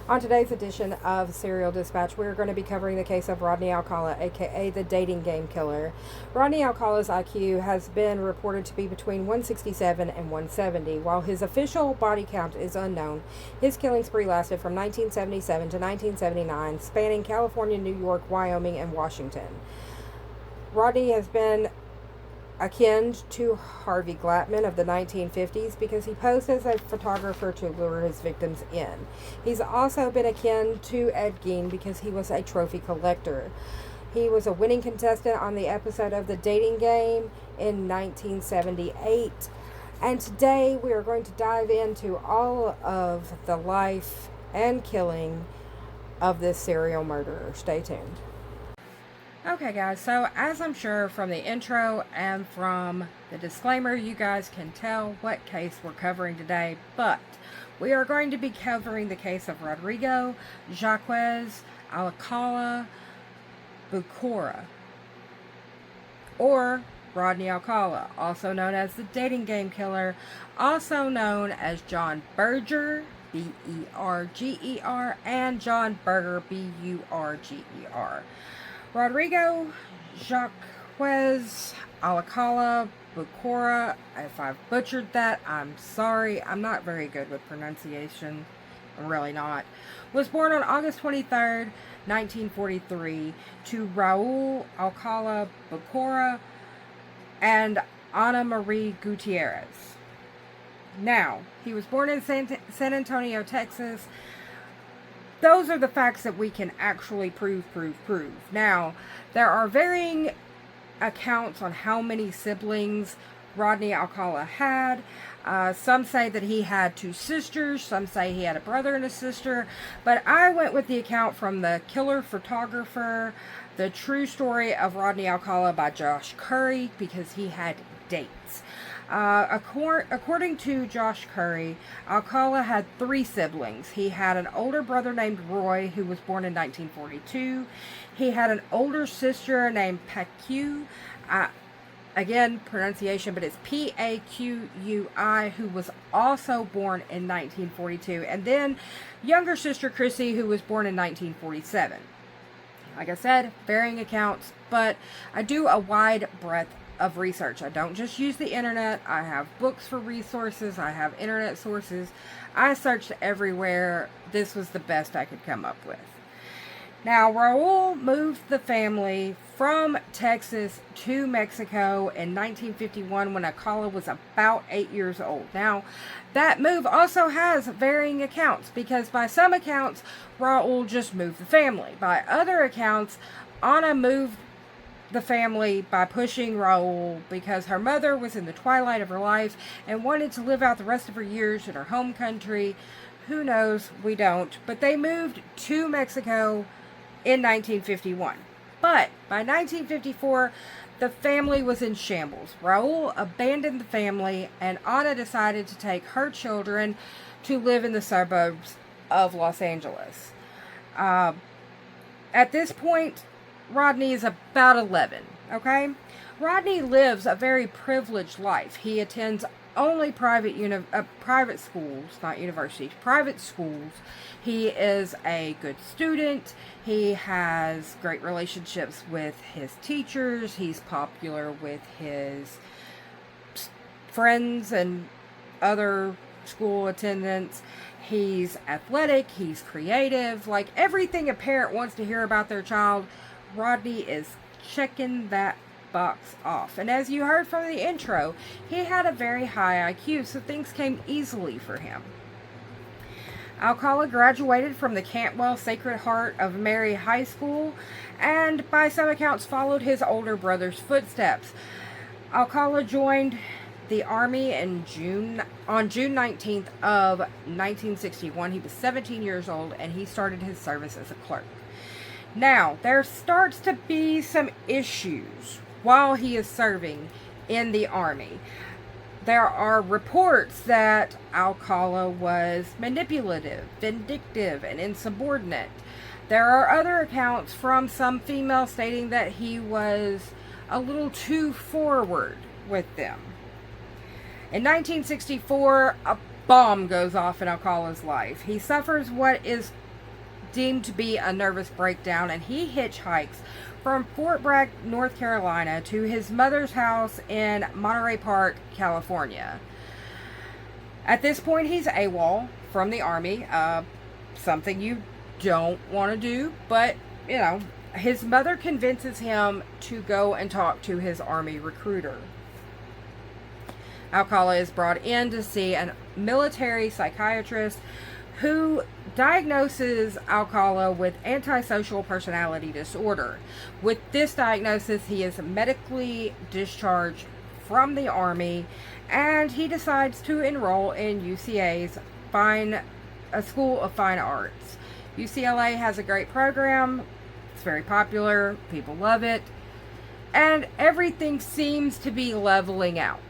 On today's edition of Serial Dispatch, we're going to be covering the case of Rodney Alcala, aka the dating game killer. Rodney Alcala's IQ has been reported to be between 167 and 170. While his official body count is unknown, his killing spree lasted from 1977 to 1979, spanning California, New York, Wyoming, and Washington. Rodney has been akin to Harvey Glattman of the 1950s because he posed as a photographer to lure his victims in. He's also been akin to Ed Gein because he was a trophy collector. He was a winning contestant on the episode of The Dating Game in 1978. And today we are going to dive into all of the life and killing of this serial murderer. Stay tuned. Okay guys, so as I'm sure from the intro and from the disclaimer, you guys can tell what case we're covering today, but we are going to be covering the case of Rodrigo Jacques Alcala Bucora, or Rodney Alcala, also known as the dating game killer, also known as John Berger, B-E-R-G-E-R, and John Berger, B-U-R-G-E-R. Rodrigo Jacques Alcala Bucora, if I've butchered that, I'm sorry. I'm not very good with pronunciation. I'm really not. Was born on August 23rd, 1943 to Raul Alcala Bucora and Ana Marie Gutierrez. Now, he was born in San Antonio, Texas. Those are the facts that we can actually prove. Now, there are varying accounts on how many siblings Rodney Alcala had. Some say that he had 2 sisters. Some say he had a brother and a sister. But I went with the account from the killer photographer, The True Story of Rodney Alcala by Josh Curry, because he had dates. According to Josh Curry, Alcala had 3 siblings. He had an older brother named Roy, who was born in 1942. He had an older sister named Paqui, again, pronunciation, but it's P-A-Q-U-I, who was also born in 1942. And then younger sister Chrissy, who was born in 1947. Like I said, varying accounts, but I do a wide breadth of research. I don't just use the internet. I have books for resources. I have internet sources. I searched everywhere. This was the best I could come up with. Now, Raul moved the family from Texas to Mexico in 1951 when Alcala was about 8 years old. Now, that move also has varying accounts because by some accounts, Raul just moved the family. By other accounts, Ana moved the family by pushing Raul because her mother was in the twilight of her life and wanted to live out the rest of her years in her home country. Who knows? We don't. But they moved to Mexico in 1951. But by 1954, the family was in shambles. Raul abandoned the family and Ana decided to take her children to live in the suburbs of Los Angeles. At this point, Rodney is about 11, okay? Rodney lives a very privileged life. He attends only private schools, not universities, private schools. He is a good student. He has great relationships with his teachers. He's popular with his friends and other school attendants. He's athletic. He's creative. Like everything a parent wants to hear about their child, Rodney is checking that box off. And as you heard from the intro, he had a very high IQ, so things came easily for him. Alcala graduated from the Cantwell Sacred Heart of Mary High School and by some accounts followed his older brother's footsteps. Alcala joined the Army on June 19th of 1961. He was 17 years old and he started his service as a clerk. Now, there starts to be some issues while he is serving in the Army. There are reports that Alcala was manipulative, vindictive, and insubordinate. There are other accounts from some females stating that he was a little too forward with them. In 1964, a bomb goes off in Alcala's life. He suffers what is deemed to be a nervous breakdown, and he hitchhikes from Fort Bragg, North Carolina, to his mother's house in Monterey Park, California. At this point, he's AWOL from the Army, something you don't want to do, but, you know, his mother convinces him to go and talk to his Army recruiter. Alcala is brought in to see a military psychiatrist who diagnoses Alcala with antisocial personality disorder. With this diagnosis, he is medically discharged from the Army, and he decides to enroll in UCA's School of Fine Arts. UCLA has a great program. It's very popular. People love it. And everything seems to be leveling out.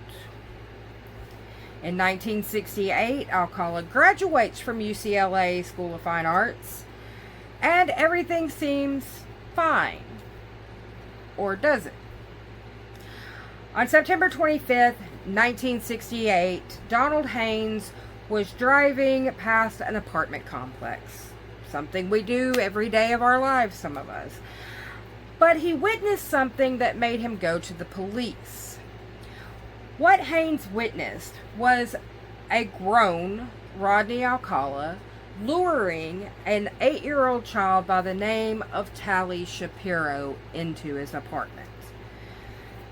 In 1968, Alcala graduates from UCLA School of Fine Arts, and everything seems fine. Or does it? On September 25th, 1968, Donald Heinous was driving past an apartment complex. Something we do every day of our lives, some of us. But he witnessed something that made him go to the police. What Heinous witnessed was a grown Rodney Alcala luring an 8-year-old child by the name of Tally Shapiro into his apartment.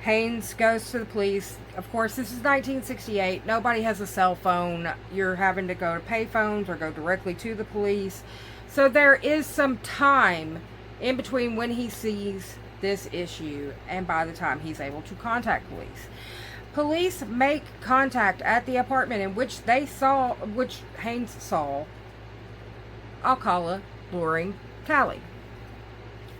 Heinous goes to the police. Of course, this is 1968. Nobody has a cell phone. You're having to go to payphones or go directly to the police. So there is some time in between when he sees this issue and by the time he's able to contact police. Police make contact at the apartment in which Heinous saw Alcala luring Tally.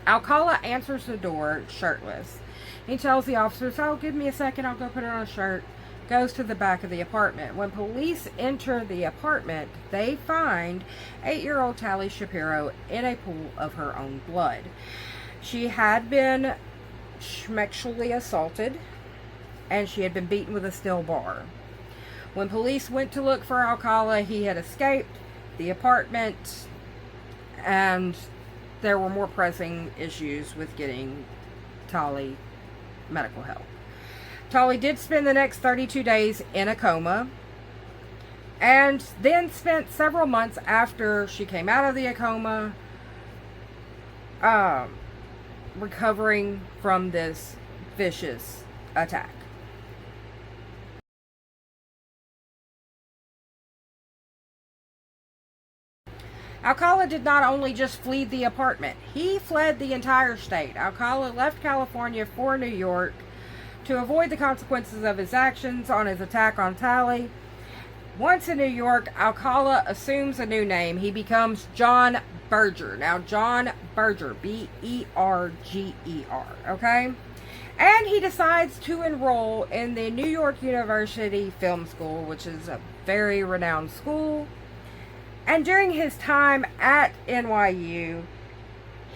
Alcala answers the door shirtless. He tells the officers, "Oh, give me a second, I'll go put on a shirt." Goes to the back of the apartment. When police enter the apartment, they find 8-year-old Tally Shapiro in a pool of her own blood. She had been sexually assaulted, and she had been beaten with a steel bar. When police went to look for Alcala, he had escaped the apartment, and there were more pressing issues with getting Tally medical help. Tally did spend the next 32 days in a coma, and then spent several months after she came out of the coma recovering from this vicious attack. Alcala did not only just flee the apartment, he fled the entire state. Alcala left California for New York to avoid the consequences of his actions on his attack on Tally. Once in New York, Alcala assumes a new name. He becomes John Berger. Now, John Berger, B-E-R-G-E-R, okay? And he decides to enroll in the New York University Film School, which is a very renowned school. And during his time at NYU,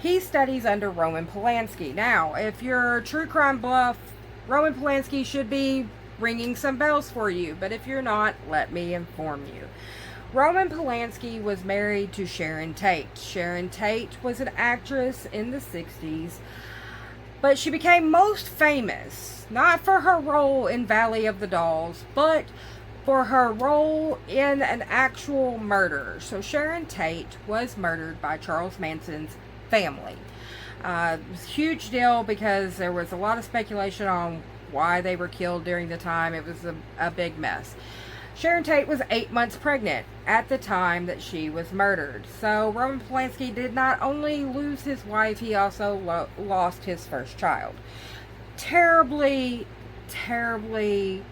he studies under Roman Polanski. Now, if you're a true crime buff, Roman Polanski should be ringing some bells for you. But if you're not, let me inform you. Roman Polanski was married to Sharon Tate. Sharon Tate was an actress in the 60s, but she became most famous, not for her role in Valley of the Dolls, but for her role in an actual murder. So Sharon Tate was murdered by Charles Manson's family. It was a huge deal because there was a lot of speculation on why they were killed during the time. It was a big mess. Sharon Tate was 8 months pregnant at the time that she was murdered. So Roman Polanski did not only lose his wife, he also lost his first child. Terribly, terribly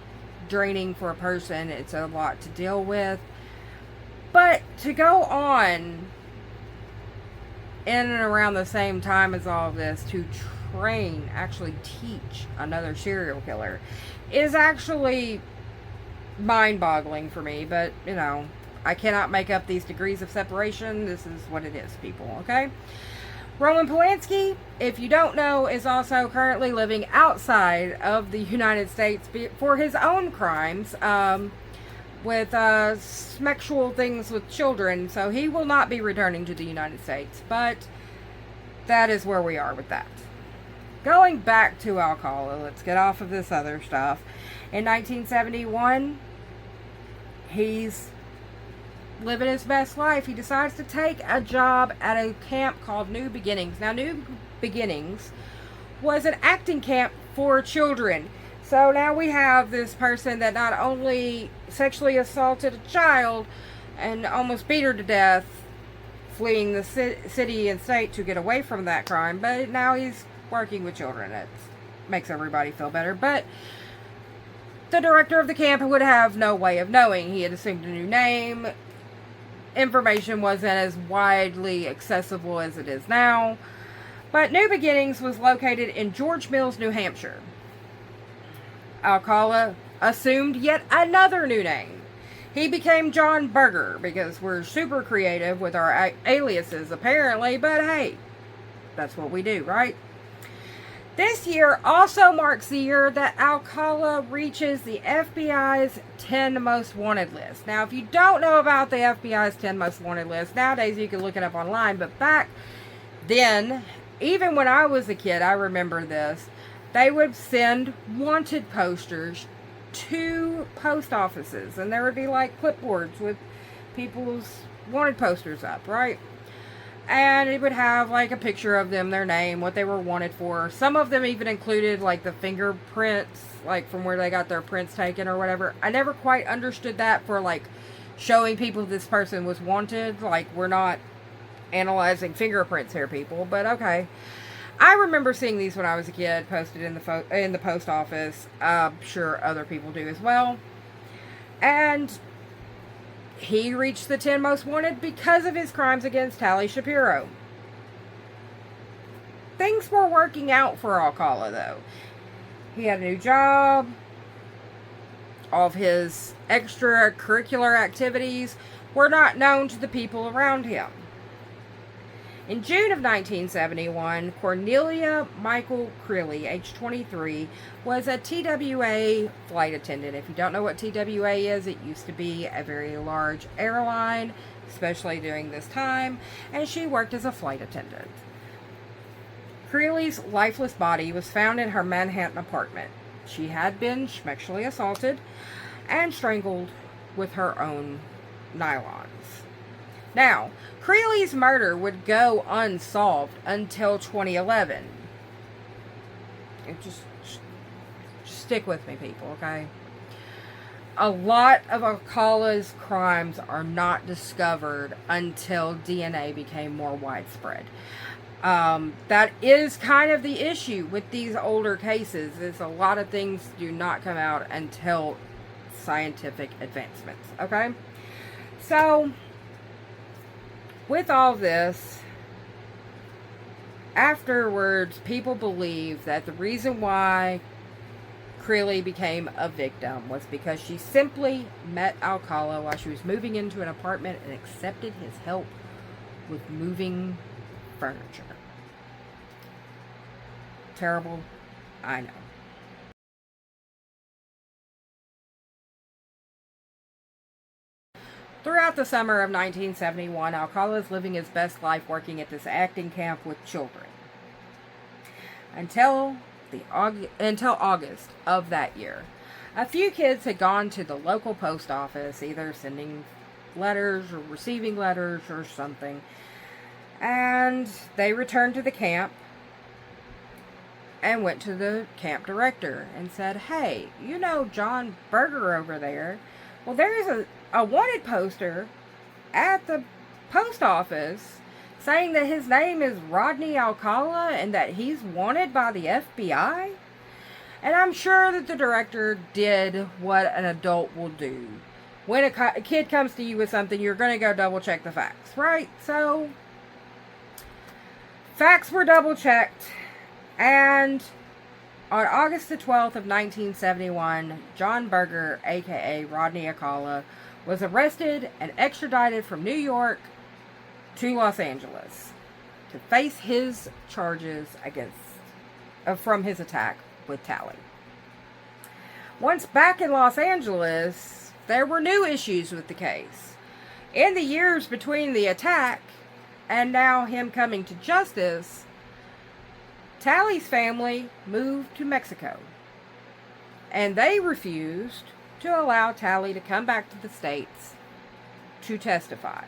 draining for a person. It's a lot to deal with. But to go on in and around the same time as all of this to actually teach another serial killer is actually mind-boggling for me. But, you know, I cannot make up these degrees of separation. This is what it is, people, okay? Roman Polanski, if you don't know, is also currently living outside of the United States for his own crimes. with sexual things with children, so he will not be returning to the United States. But that is where we are with that. Going back to Alcala, let's get off of this other stuff. In 1971, he's living his best life. He decides to take a job at a camp called New Beginnings. Now, New Beginnings was an acting camp for children. So now we have this person that not only sexually assaulted a child and almost beat her to death, fleeing the city and state to get away from that crime, but now he's working with children. It makes everybody feel better. But the director of the camp would have no way of knowing. He had assumed a new name. Information wasn't as widely accessible as it is now. But New Beginnings was located in George Mills, New Hampshire. Alcala assumed yet another new name. He became John Berger, because we're super creative with our aliases apparently, but hey, that's what we do, right? This year also marks the year that Alcala reaches the FBI's 10 Most Wanted list. Now, if you don't know about the FBI's 10 Most Wanted list, nowadays you can look it up online, but back then, even when I was a kid, I remember this, they would send wanted posters to post offices, and there would be like clipboards with people's wanted posters up, right? And it would have like a picture of them, their name, what they were wanted for. Some of them even included like the fingerprints, like from where they got their prints taken or whatever. I never quite understood that for like showing people this person was wanted. Like, we're not analyzing fingerprints here, people, but okay. I remember seeing these when I was a kid, posted in the post office. I'm sure other people do as well. And he reached the 10 Most Wanted because of his crimes against Tally Shapiro. Things were working out for Alcala, though. He had a new job. All of his extracurricular activities were not known to the people around him. In June of 1971, Cornelia Michael Creeley, age 23, was a TWA flight attendant. If you don't know what TWA is, it used to be a very large airline, especially during this time, and she worked as a flight attendant. Creeley's lifeless body was found in her Manhattan apartment. She had been sexually assaulted and strangled with her own nylons. Now, Creeley's murder would go unsolved until 2011. Just stick with me, people, okay? A lot of Alcala's crimes are not discovered until DNA became more widespread. That is kind of the issue with these older cases, is a lot of things do not come out until scientific advancements, okay? So, with all this, afterwards, people believe that the reason why Creeley became a victim was because she simply met Alcala while she was moving into an apartment and accepted his help with moving furniture. Terrible, I know. Throughout the summer of 1971, Alcala is living his best life working at this acting camp with children. Until August of that year. A few kids had gone to the local post office, either sending letters or receiving letters or something. And they returned to the camp and went to the camp director and said, "Hey, you know John Berger over there? Well, there is a wanted poster at the post office saying that his name is Rodney Alcala and that he's wanted by the FBI." And I'm sure that the director did what an adult will do. When a kid comes to you with something, you're going to go double check the facts, right? So, facts were double checked. And on August the 12th of 1971, John Berger, aka Rodney Alcala, was arrested and extradited from New York to Los Angeles to face his charges from his attack with Tally. Once back in Los Angeles, there were new issues with the case. In the years between the attack and now him coming to justice, Tally's family moved to Mexico. And they refused to allow Tally to come back to the States to testify.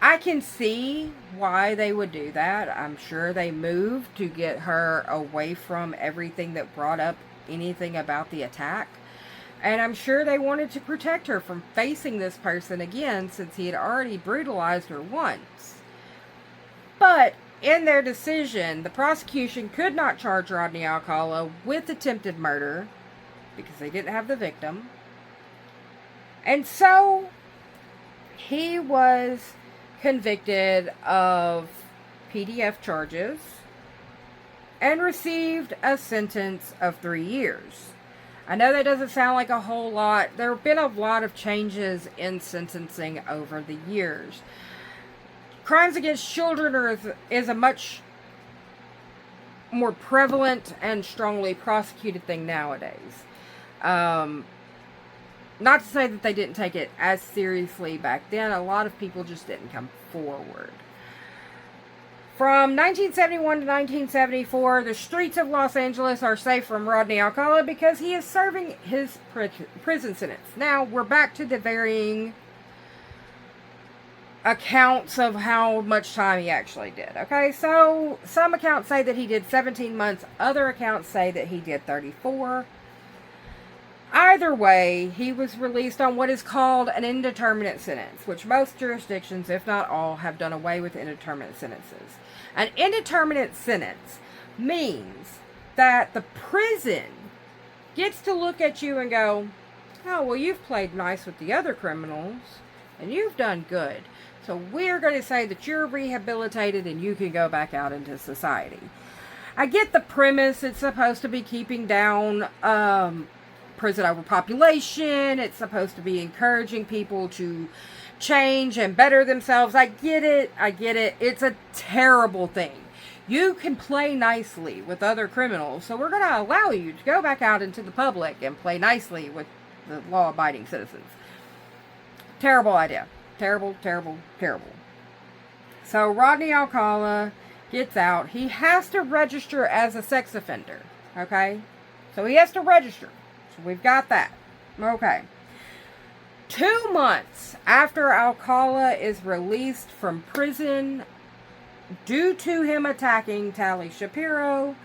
I can see why they would do that. I'm sure they moved to get her away from everything that brought up anything about the attack. And I'm sure they wanted to protect her from facing this person again, since he had already brutalized her once. But in their decision, the prosecution could not charge Rodney Alcala with attempted murder because they didn't have the victim. And so he was convicted of PDF charges and received a sentence of 3 years. I know that doesn't sound like a whole lot. There have been a lot of changes in sentencing over the years. Crimes against children is a much more prevalent and strongly prosecuted thing nowadays. Not to say that they didn't take it as seriously back then. A lot of people just didn't come forward. From 1971 to 1974, the streets of Los Angeles are safe from Rodney Alcala because he is serving his prison sentence. Now, we're back to the varying accounts of how much time he actually did. Okay, so some accounts say that he did 17 months. Other accounts say that he did 34. Either way, he was released on what is called an indeterminate sentence, which most jurisdictions, if not all, have done away with indeterminate sentences. An indeterminate sentence means that the prison gets to look at you and go, oh, well, you've played nice with the other criminals, and you've done good. So we're going to say that you're rehabilitated and you can go back out into society. I get the premise. It's supposed to be keeping down prison overpopulation. It's supposed to be encouraging people to change and better themselves. I get it. It's a terrible thing. You can play nicely with other criminals, so we're going to allow you to go back out into the public and play nicely with the law-abiding citizens. Terrible idea. Terrible, terrible, terrible. So Rodney Alcala gets out. He has to register as a sex offender. Okay? So he has to register. So we've got that. Okay. 2 months after Alcala is released from prison due to him attacking Tally Shapiro,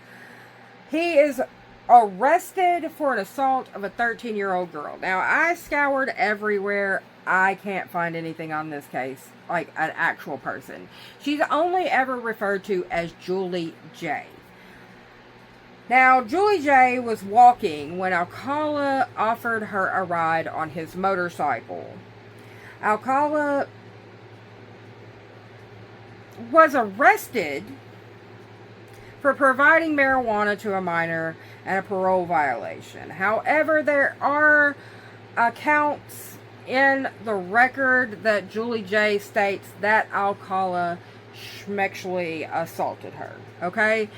he is arrested for an assault of a 13-year-old girl. Now, I scoured everywhere. I can't find anything on this case, like an actual person. She's only ever referred to as Julie J. Now, Julie J was walking when Alcala offered her a ride on his motorcycle. Alcala was arrested for providing marijuana to a minor and a parole violation. However, there are accounts in the record that Julie J states that Alcala sexually assaulted her. Okay?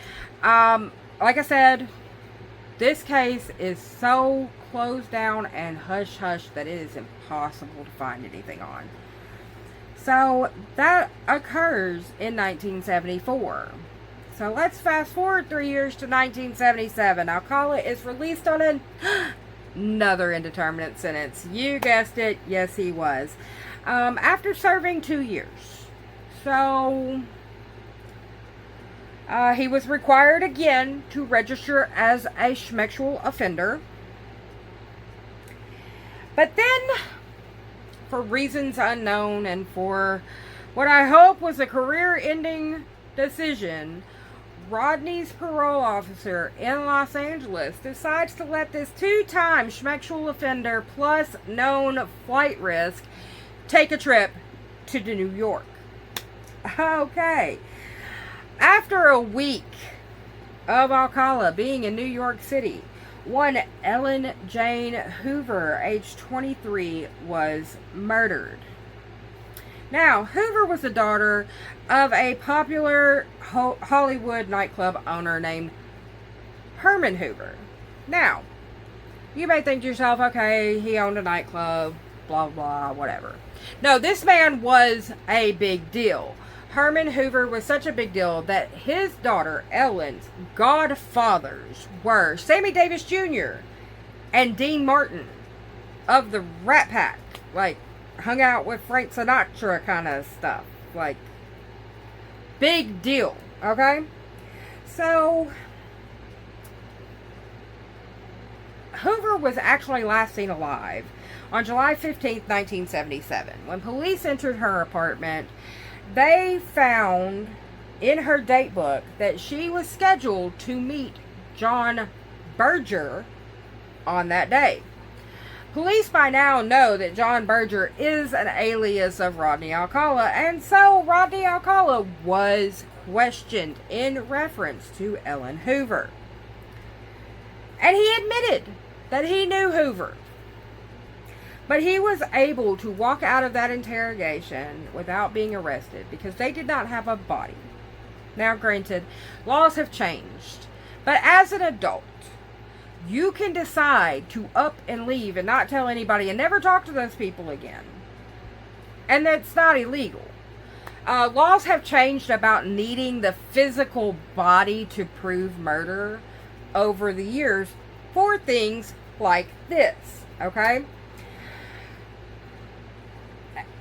Like I said, this case is so closed down and hush-hush that it is impossible to find anything on. So, that occurs in 1974. So, let's fast forward 3 years to 1977. Alcala is released on another indeterminate sentence. You guessed it. Yes, he was. After serving 2 years. So, he was required again to register as a schmexual offender. But then, for reasons unknown and for what I hope was a career-ending decision, Rodney's parole officer in Los Angeles decides to let this 2-time schmexual offender plus known flight risk take a trip to New York. Okay. After a week of Alcala being in New York City, one Ellen Jane Hoover, age 23, was murdered. Now, Hoover was the daughter of a popular Hollywood nightclub owner named Herman Hoover. Now, you may think to yourself, okay, he owned a nightclub. blah, blah, whatever. No, this man was a big deal. Herman Hoover was such a big deal that his daughter, Ellen's godfathers were Sammy Davis Jr. and Dean Martin of the Rat Pack. Like, hung out with Frank Sinatra kind of stuff. Like, big deal, okay? So, Hoover was actually last seen alive on July 15th, 1977. When police entered her apartment, they found in her date book that she was scheduled to meet John Berger on that day. Police by now know that John Berger is an alias of Rodney Alcala, and so Rodney Alcala was questioned in reference to Ellen Hoover. And he admitted that he knew Hoover. But he was able to walk out of that interrogation without being arrested because they did not have a body. Now, granted, laws have changed, but as an adult, you can decide to up and leave and not tell anybody and never talk to those people again. And that's not illegal. Laws have changed about needing the physical body to prove murder over the years for things like this, okay?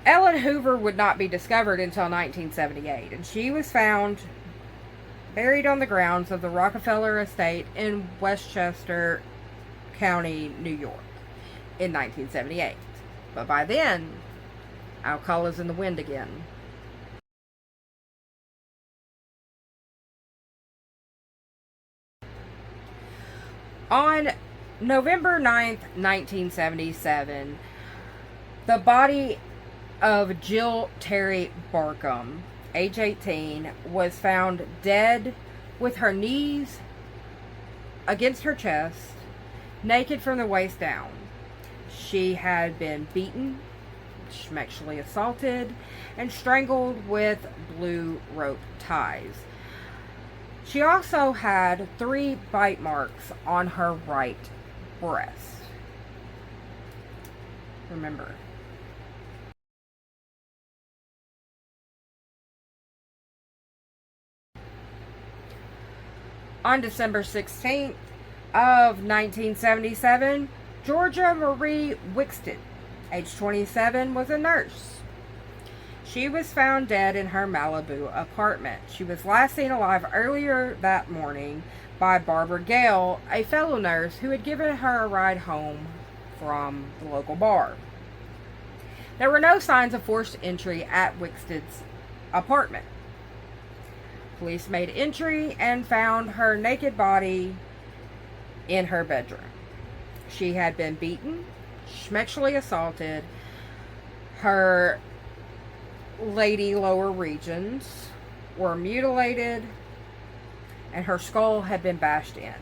Ellen Hoover would not be discovered until 1978, and she was found buried on the grounds of the Rockefeller Estate in Westchester County, New York, in 1978. But by then, Alcala's in the wind again. On November 9th, 1977, the body of Jill Terry Barkham, age 18, was found dead with her knees against her chest, naked from the waist down. She had been beaten, sexually assaulted, and strangled with blue rope ties. She also had 3 bite marks on her right breast. Remember. On December 16th of 1977, Georgia Marie Wixton, age 27, was a nurse. She was found dead in her Malibu apartment. She was last seen alive earlier that morning by Barbara Gale, a fellow nurse who had given her a ride home from the local bar. There were no signs of forced entry at Wixton's apartment. Police made entry and found her naked body in her bedroom. She had been beaten, sexually assaulted. Her lady lower regions were mutilated, and her skull had been bashed in.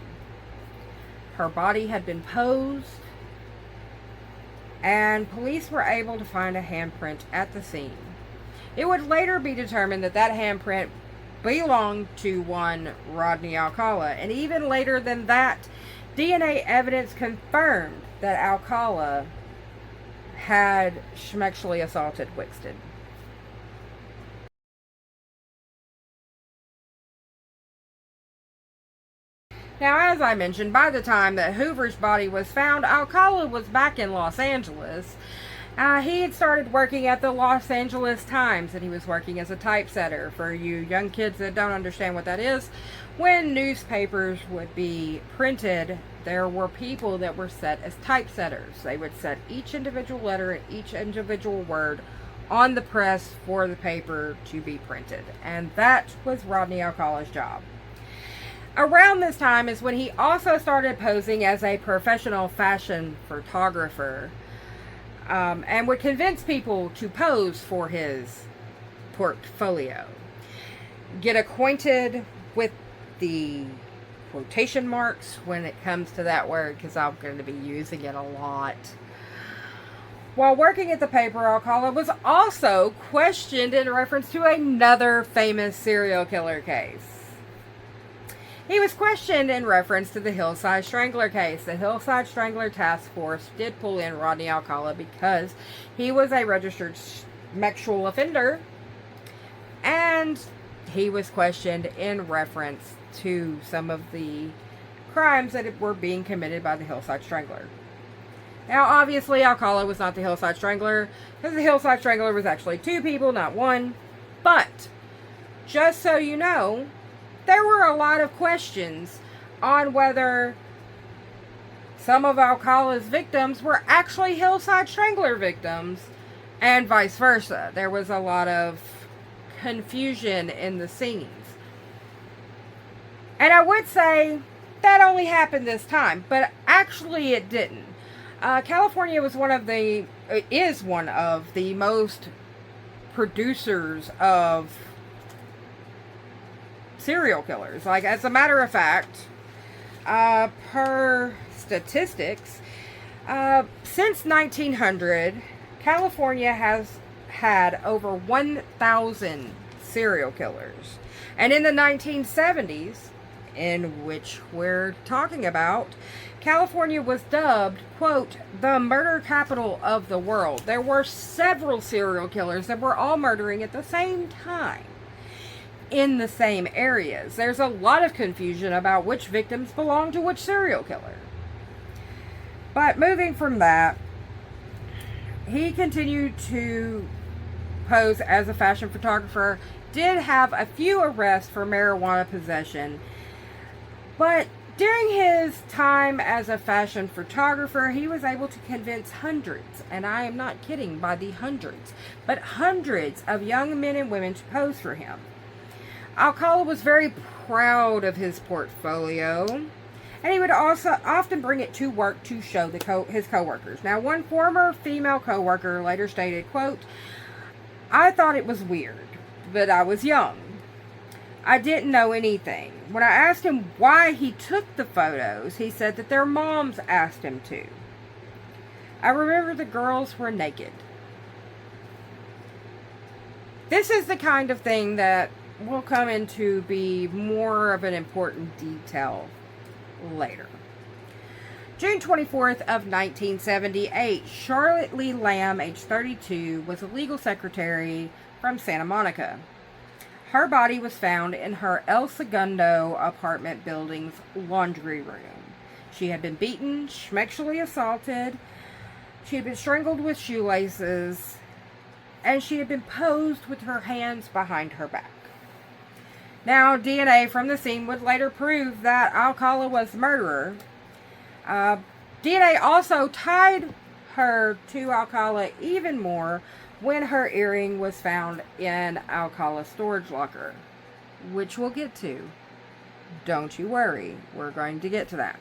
Her body had been posed, and police were able to find a handprint at the scene. It would later be determined that that handprint belonged to one Rodney Alcala, and even later than that, DNA evidence confirmed that Alcala had sexually assaulted Wixton. Now, as I mentioned, by the time that Hoover's body was found, Alcala was back in Los Angeles. He had started working at the Los Angeles Times, and he was working as a typesetter. For you young kids that don't understand what that is, when newspapers would be printed, there were people that were set as typesetters. They would set each individual letter and each individual word on the press for the paper to be printed. And that was Rodney Alcala's job. Around this time is when he also started posing as a professional fashion photographer, and would convince people to pose for his portfolio. Get acquainted with the quotation marks when it comes to that word, because I'm going to be using it a lot. While working at the paper, Alcala was also questioned in reference to another famous serial killer case. He was questioned in reference to the Hillside Strangler case. The Hillside Strangler Task Force did pull in Rodney Alcala because he was a registered sexual offender, and he was questioned in reference to some of the crimes that were being committed by the Hillside Strangler. Now, obviously, Alcala was not the Hillside Strangler, because the Hillside Strangler was actually 2 people, not 1. But, just so you know, there were a lot of questions on whether some of Alcala's victims were actually Hillside Strangler victims, and vice versa. There was a lot of confusion in the scenes. And I would say that only happened this time, but actually it didn't. California is one of the most producers of serial killers. Like, as a matter of fact, per statistics, since 1900, California has had over 1,000 serial killers. And in the 1970s, in which we're talking about, California was dubbed, quote, the murder capital of the world. There were several serial killers that were all murdering at the same time in the same areas. There's a lot of confusion about which victims belong to which serial killer. But moving from that, he continued to pose as a fashion photographer, did have a few arrests for marijuana possession, but during his time as a fashion photographer, he was able to convince hundreds, and I am not kidding by the hundreds, but hundreds of young men and women to pose for him. Alcala was very proud of his portfolio, and he would also often bring it to work to show his co-workers. Now, one former female co-worker later stated, quote, I thought it was weird, but I was young. I didn't know anything. When I asked him why he took the photos, he said that their moms asked him to. I remember the girls were naked. This is the kind of thing that will come into be more of an important detail later. June 24th of 1978, Charlotte Lee Lamb, age 32, was a legal secretary from Santa Monica. Her body was found in her El Segundo apartment building's laundry room. She had been beaten, sexually assaulted, she had been strangled with shoelaces, and she had been posed with her hands behind her back. Now, DNA from the scene would later prove that Alcala was the murderer. DNA also tied her to Alcala even more when her earring was found in Alcala's storage locker, which we'll get to. Don't you worry, we're going to get to that.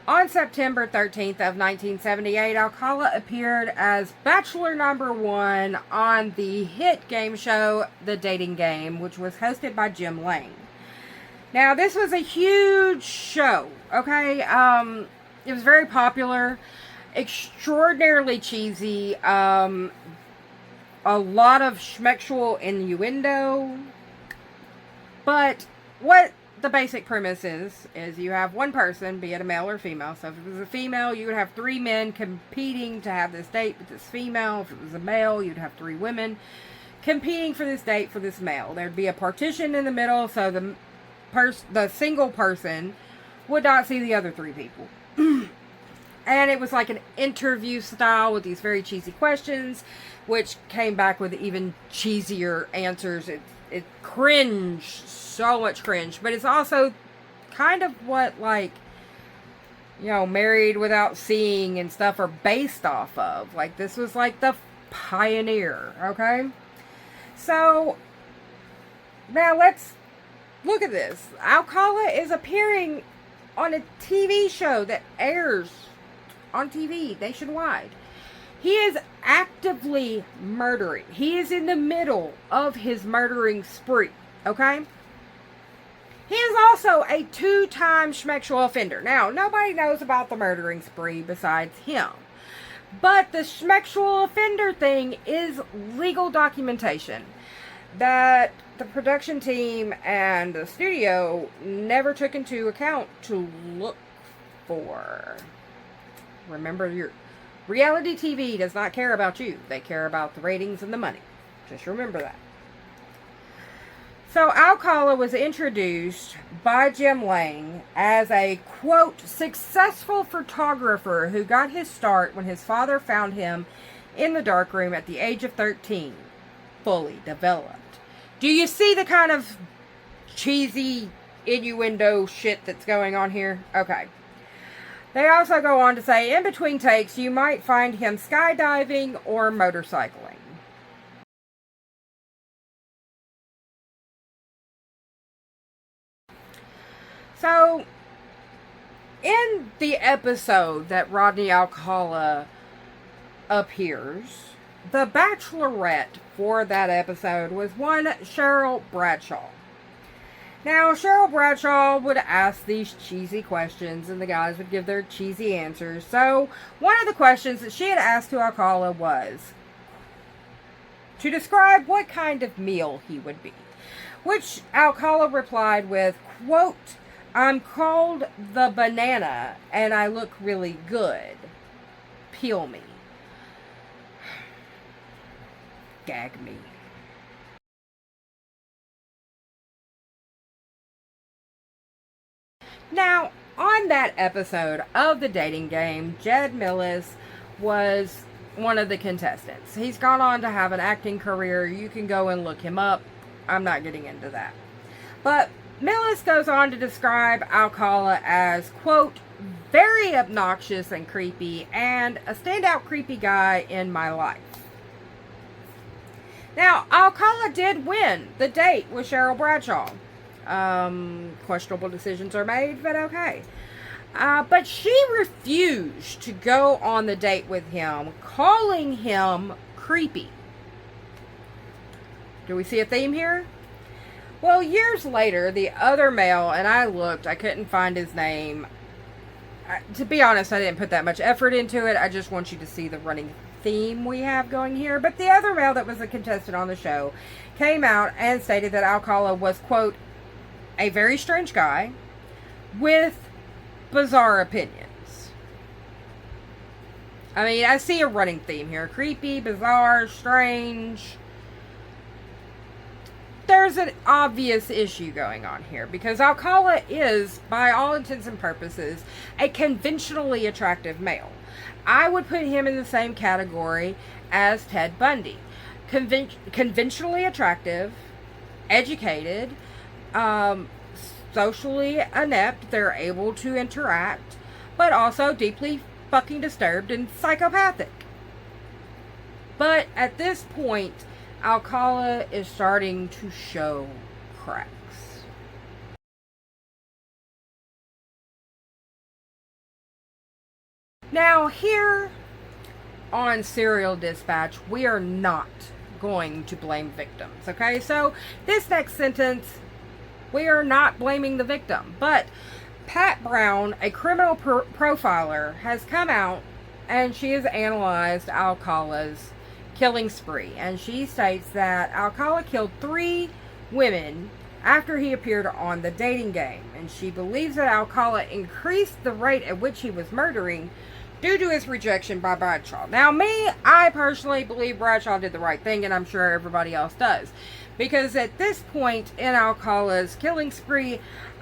On September 13th of 1978, Alcala appeared as Bachelor #1 on the hit game show The Dating Game, which was hosted by Jim Lang. Now, this was a huge show, okay? It was very popular, extraordinarily cheesy, a lot of sexual innuendo, but what the basic premise is you have one person, be it a male or female. So if it was a female, you would have 3 men competing to have this date with this female. If it was a male, you'd have 3 women competing for this date for this male. There'd be a partition in the middle, so the single person would not see the other 3 people. And it was like an interview style with these very cheesy questions, which came back with even cheesier answers. It cringe, so much cringe, but it's also kind of what, like, you know, Married Without Seeing and stuff are based off of. Like, this was like the pioneer, okay? So, now let's look at this. Alcala is appearing on a TV show that airs on TV nationwide. He is actively murdering. He is in the middle of his murdering spree, okay? He is also a 2-time sexual offender. Now, nobody knows about the murdering spree besides him. But the sexual offender thing is legal documentation that the production team and the studio never took into account to look for. Remember, your reality TV does not care about you. They care about the ratings and the money. Just remember that. So Alcala was introduced by Jim Lang as a, quote, successful photographer who got his start when his father found him in the darkroom at the age of 13, fully developed. Do you see the kind of cheesy innuendo shit that's going on here? Okay. They also go on to say, in between takes, you might find him skydiving or motorcycling. So, in the episode that Rodney Alcala appears, the bachelorette for that episode was one Cheryl Bradshaw. Now, Cheryl Bradshaw would ask these cheesy questions, and the guys would give their cheesy answers. So, one of the questions that she had asked to Alcala was to describe what kind of meal he would be, which Alcala replied with, quote, I'm called the banana, and I look really good. Peel me. Gag me. Now, on that episode of The Dating Game, Jed Millis was one of the contestants. He's gone on to have an acting career. You can go and look him up. I'm not getting into that. But Millis goes on to describe Alcala as, quote, very obnoxious and creepy, and a standout creepy guy in my life. Now, Alcala did win the date with Cheryl Bradshaw. Questionable decisions are made, but okay. But she refused to go on the date with him, calling him creepy. Do we see a theme here? Well, years later, the other male, and I looked, I couldn't find his name. To be honest, I didn't put that much effort into it. I just want you to see the running theme we have going here. But the other male that was a contestant on the show came out and stated that Alcala was, quote, a very strange guy with bizarre opinions. I mean, I see a running theme here. Creepy, bizarre, strange. There's an obvious issue going on here because Alcala is, by all intents and purposes, a conventionally attractive male. I would put him in the same category as Ted Bundy. Conventionally attractive, educated, socially inept, they're able to interact, but also deeply fucking disturbed and psychopathic. But at this point, Alcala is starting to show cracks. Now, here on Serial Dispatch, we are not going to blame victims, okay? So, this next sentence, we are not blaming the victim. But Pat Brown, a criminal profiler, has come out and she has analyzed Alcala's killing spree. And she states that Alcala killed 3 women after he appeared on The Dating Game. And she believes that Alcala increased the rate at which he was murdering due to his rejection by Bradshaw. Now, I personally believe Bradshaw did the right thing, and I'm sure everybody else does. Because at this point in Alcala's killing spree,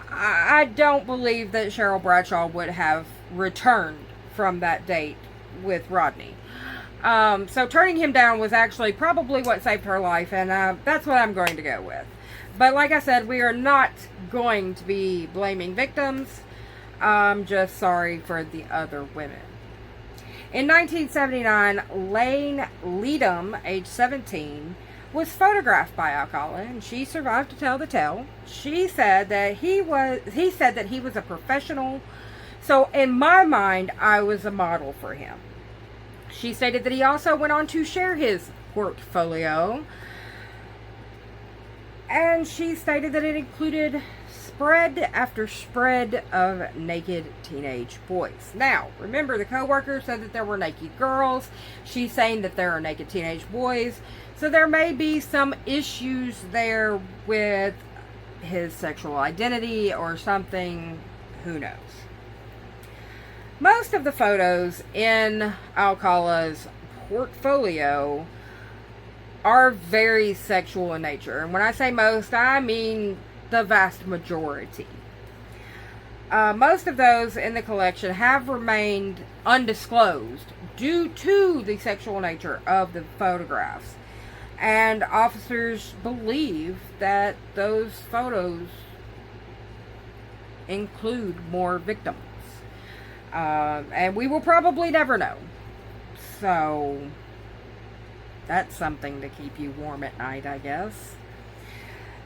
I don't believe that Cheryl Bradshaw would have returned from that date with Rodney. So turning him down was actually probably what saved her life, and that's what I'm going to go with. But like I said, we are not going to be blaming victims. I'm just sorry for the other women. In 1979, Lane Leadham, age 17, was photographed by Alcala, and she survived to tell the tale. She said that he said that he was a professional, so in my mind, I was a model for him. She stated that he also went on to share his portfolio, and she stated that it included spread after spread of naked teenage boys. Now, remember, the co-worker said that there were naked girls. She's saying that there are naked teenage boys. So there may be some issues there with his sexual identity or something. Who knows? Most of the photos in Alcala's portfolio are very sexual in nature. And when I say most, I mean the vast majority. Most of those in the collection have remained undisclosed due to the sexual nature of the photographs. And officers believe that those photos include more victims. And we will probably never know. So that's something to keep you warm at night, I guess.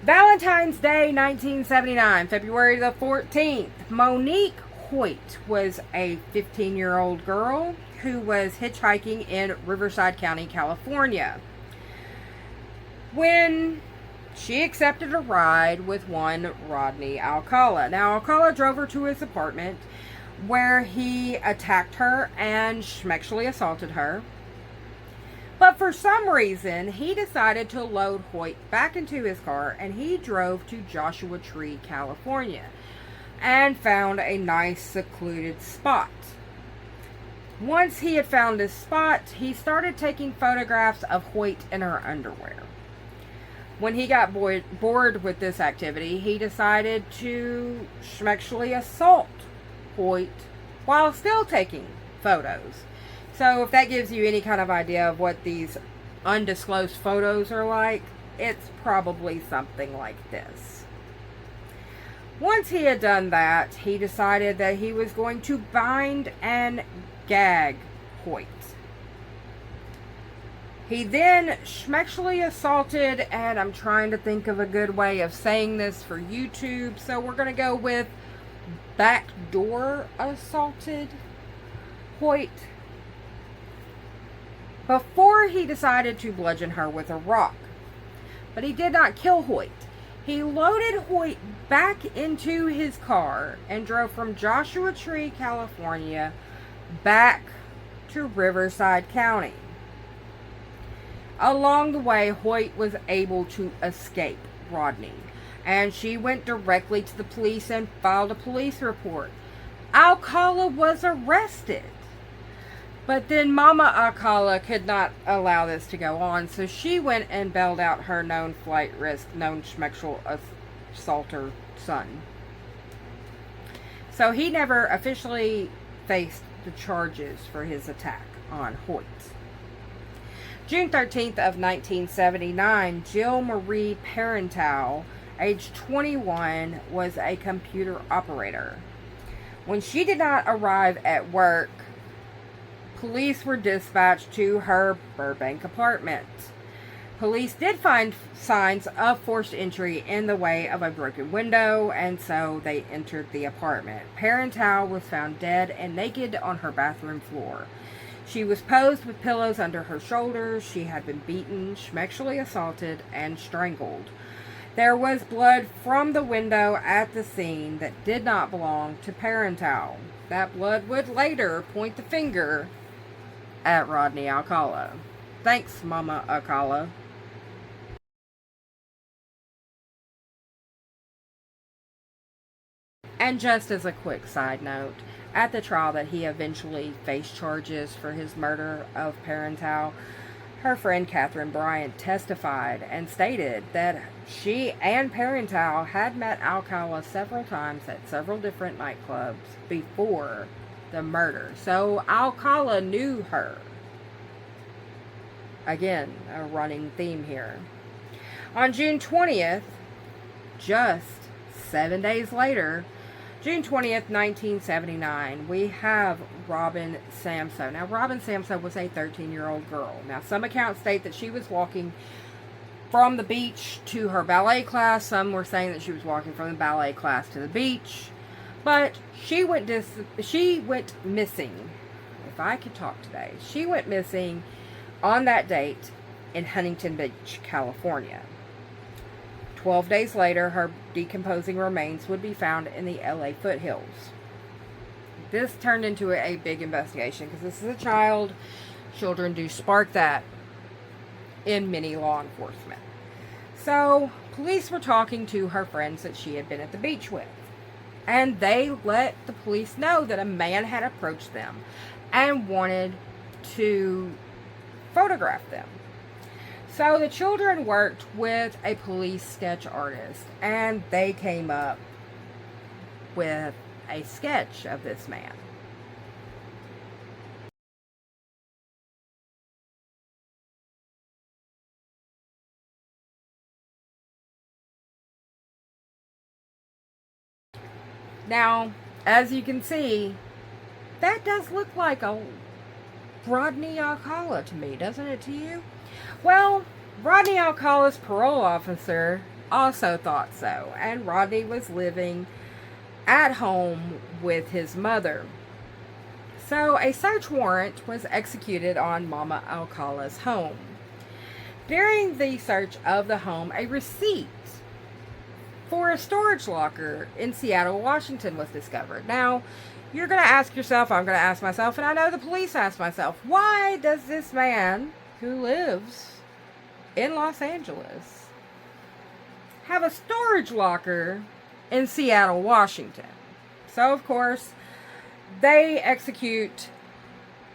Valentine's Day 1979, February the 14th. Monique Hoyt was a 15-year-old girl who was hitchhiking in Riverside County, California, when she accepted a ride with one Rodney Alcala. Now, Alcala drove her to his apartment where he attacked her and sexually assaulted her. But for some reason, he decided to load Hoyt back into his car, and he drove to Joshua Tree, California, and found a nice secluded spot. Once he had found this spot, he started taking photographs of Hoyt in her underwear. When he got bored with this activity, he decided to sexually assault Hoyt while still taking photos. So if that gives you any kind of idea of what these undisclosed photos are like, it's probably something like this. Once he had done that, he decided that he was going to bind and gag Hoyt. He then sexually assaulted, and I'm trying to think of a good way of saying this for YouTube, so we're going to go with backdoor assaulted Hoyt before he decided to bludgeon her with a rock. But he did not kill Hoyt. He loaded Hoyt back into his car and drove from Joshua Tree, California, back to Riverside County. Along the way, Hoyt was able to escape Rodney, and she went directly to the police and filed a police report. Alcala was arrested. But then Mama Alcala could not allow this to go on, so she went and bailed out her known flight risk, known sexual assaulter son. So he never officially faced the charges for his attack on Hoyt. June 13th of 1979, Jill Marie Parental, age 21, was a computer operator. When she did not arrive at work, police were dispatched to her Burbank apartment. Police did find signs of forced entry in the way of a broken window, and so they entered the apartment. Parental was found dead and naked on her bathroom floor. She was posed with pillows under her shoulders. She had been beaten, sexually assaulted, and strangled. There was blood from the window at the scene that did not belong to Parental. That blood would later point the finger at Rodney Alcala. Thanks, Mama Alcala. And just as a quick side note, at the trial that he eventually faced charges for his murder of Parental, her friend Catherine Bryant testified and stated that she and Parental had met Alcala several times at several different nightclubs before the murder. So Alcala knew her. Again, a running theme here. On June 20th, just 7 days later, June 20th, 1979, we have Robin Samso. Now, Robin Samso was a 13-year-old girl. Now, some accounts state that she was walking from the beach to her ballet class. Some were saying that she was walking from the ballet class to the beach. But she went missing. If I could talk today. She went missing on that date in Huntington Beach, California. 12 days later, her decomposing remains would be found in the LA foothills. This turned into a big investigation because this is a child. Children do spark that in many law enforcement. So, police were talking to her friends that she had been at the beach with. And they let the police know that a man had approached them and wanted to photograph them. So the children worked with a police sketch artist, and they came up with a sketch of this man. Now, as you can see, that does look like a Rodney Alcala to me, doesn't it to you? Well, Rodney Alcala's parole officer also thought so, and Rodney was living at home with his mother. So a search warrant was executed on Mama Alcala's home. During the search of the home, a receipt for a storage locker in Seattle, Washington was discovered. Now, you're going to ask yourself, I'm going to ask myself, and I know the police asked myself, why does this man who lives in Los Angeles have a storage locker in Seattle, Washington? So, of course, they execute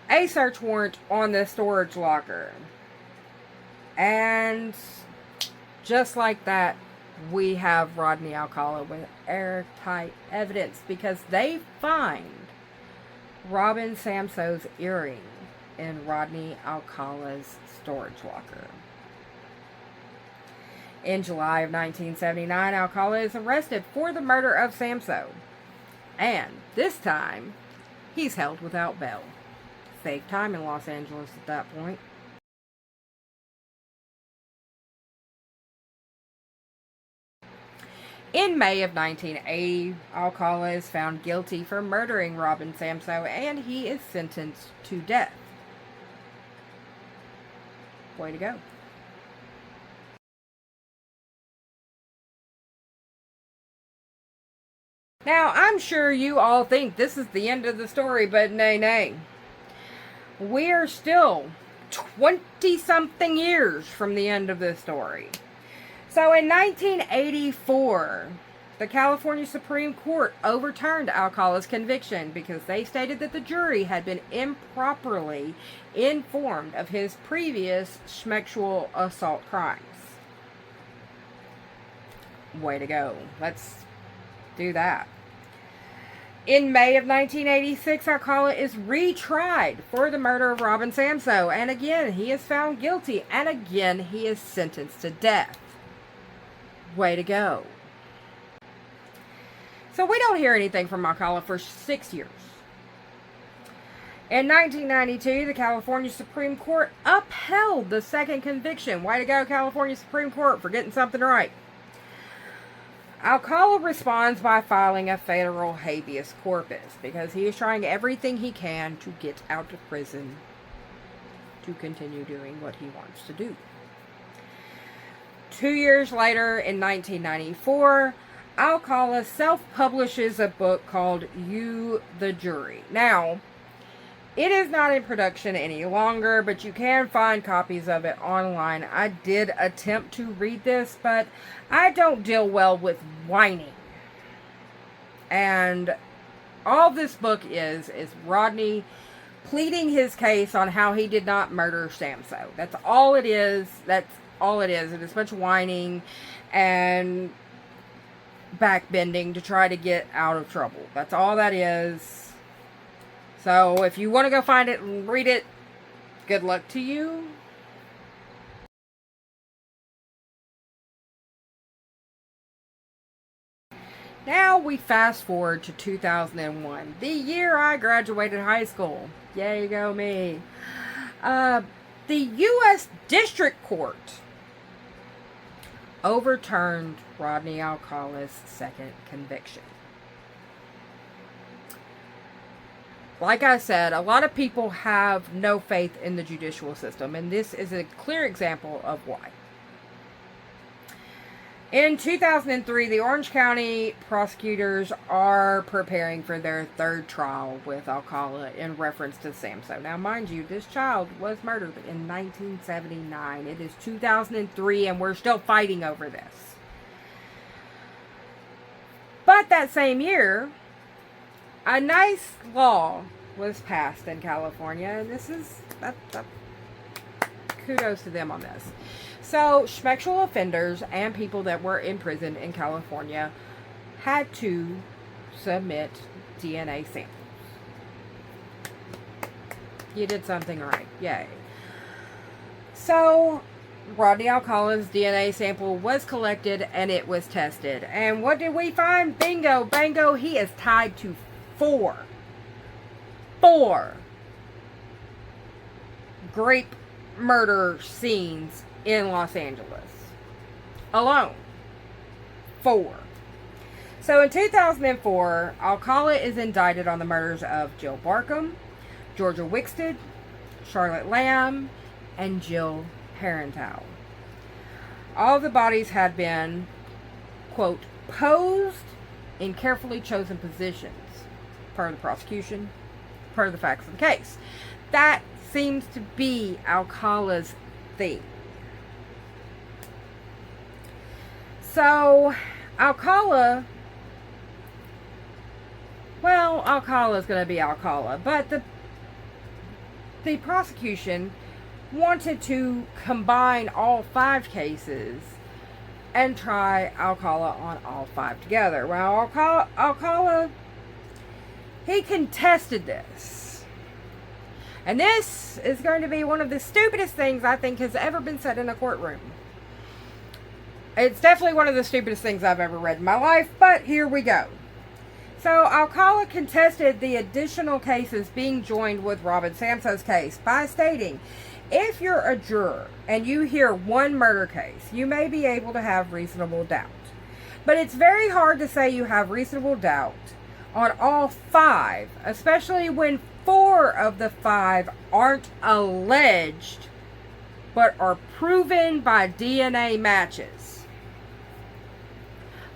a search warrant on this storage locker. And just like that, we have Rodney Alcala with airtight evidence because they find Robin Samsoe's earring in Rodney Alcala's storage locker. In July of 1979, Alcala is arrested for the murder of Samsoe. And this time, he's held without bail. Saved time in Los Angeles at that point. In May of 1980, Alcala is found guilty for murdering Robin Samsoe, and he is sentenced to death. Way to go. Now, I'm sure you all think this is the end of the story, but nay, nay. We are still 20-something years from the end of this story. So in 1984, the California Supreme Court overturned Alcala's conviction because they stated that the jury had been improperly informed of his previous sexual assault crimes. Way to go. Let's do that. In May of 1986, Alcala is retried for the murder of Robin Samsoe, and again he is found guilty, and again he is sentenced to death. Way to go. So we don't hear anything from Alcala for 6 years. In 1992, the California Supreme Court upheld the second conviction. Way to go, California Supreme Court, for getting something right. Alcala responds by filing a federal habeas corpus because he is trying everything he can to get out of prison to continue doing what he wants to do. 2 years later, in 1994, Alcala self-publishes a book called You, the Jury. Now, it is not in production any longer, but you can find copies of it online. I did attempt to read this, but I don't deal well with whining. And all this book is Rodney pleading his case on how he did not murder Samsoe. That's all it is. That's all it is. It is a bunch of whining and backbending to try to get out of trouble. That's all that is. So if you want to go find it and read it, good luck to you. Now we fast forward to 2001, the year I graduated high school. Yay, go me. The U.S. District Court overturned Rodney Alcala's second conviction. Like I said, a lot of people have no faith in the judicial system, and this is a clear example of why. In 2003, the Orange County prosecutors are preparing for their third trial with Alcala in reference to Samso. Now, mind you, this child was murdered in 1979. It is 2003, and we're still fighting over this. But that same year, a nice law was passed in California, and this is kudos to them on this. So, sexual offenders and people that were imprisoned in California had to submit DNA samples. You did something right. Yay. So, Rodney Alcala's DNA sample was collected and it was tested. And what did we find? Bingo, bango, he is tied to four grape murder scenes in Los Angeles alone. 4. So in 2004, Alcala is indicted on the murders of Jill Barkham, Georgia Wixted, Charlotte Lamb, and Jill Parenteau. All the bodies had been, quote, posed in carefully chosen positions, per the prosecution, per the facts of the case. That seems to be Alcala's thing. So, Alcala's going to be Alcala, but the prosecution wanted to combine all 5 cases and try Alcala on all 5 together. Well, Alcala, he contested this. And this is going to be one of the stupidest things I think has ever been said in a courtroom. It's definitely one of the stupidest things I've ever read in my life, but here we go. So, Alcala contested the additional cases being joined with Robin Samso's case by stating, if you're a juror and you hear one murder case, you may be able to have reasonable doubt. But it's very hard to say you have reasonable doubt on all 5, especially when 4 of the 5 aren't alleged, but are proven by DNA matches.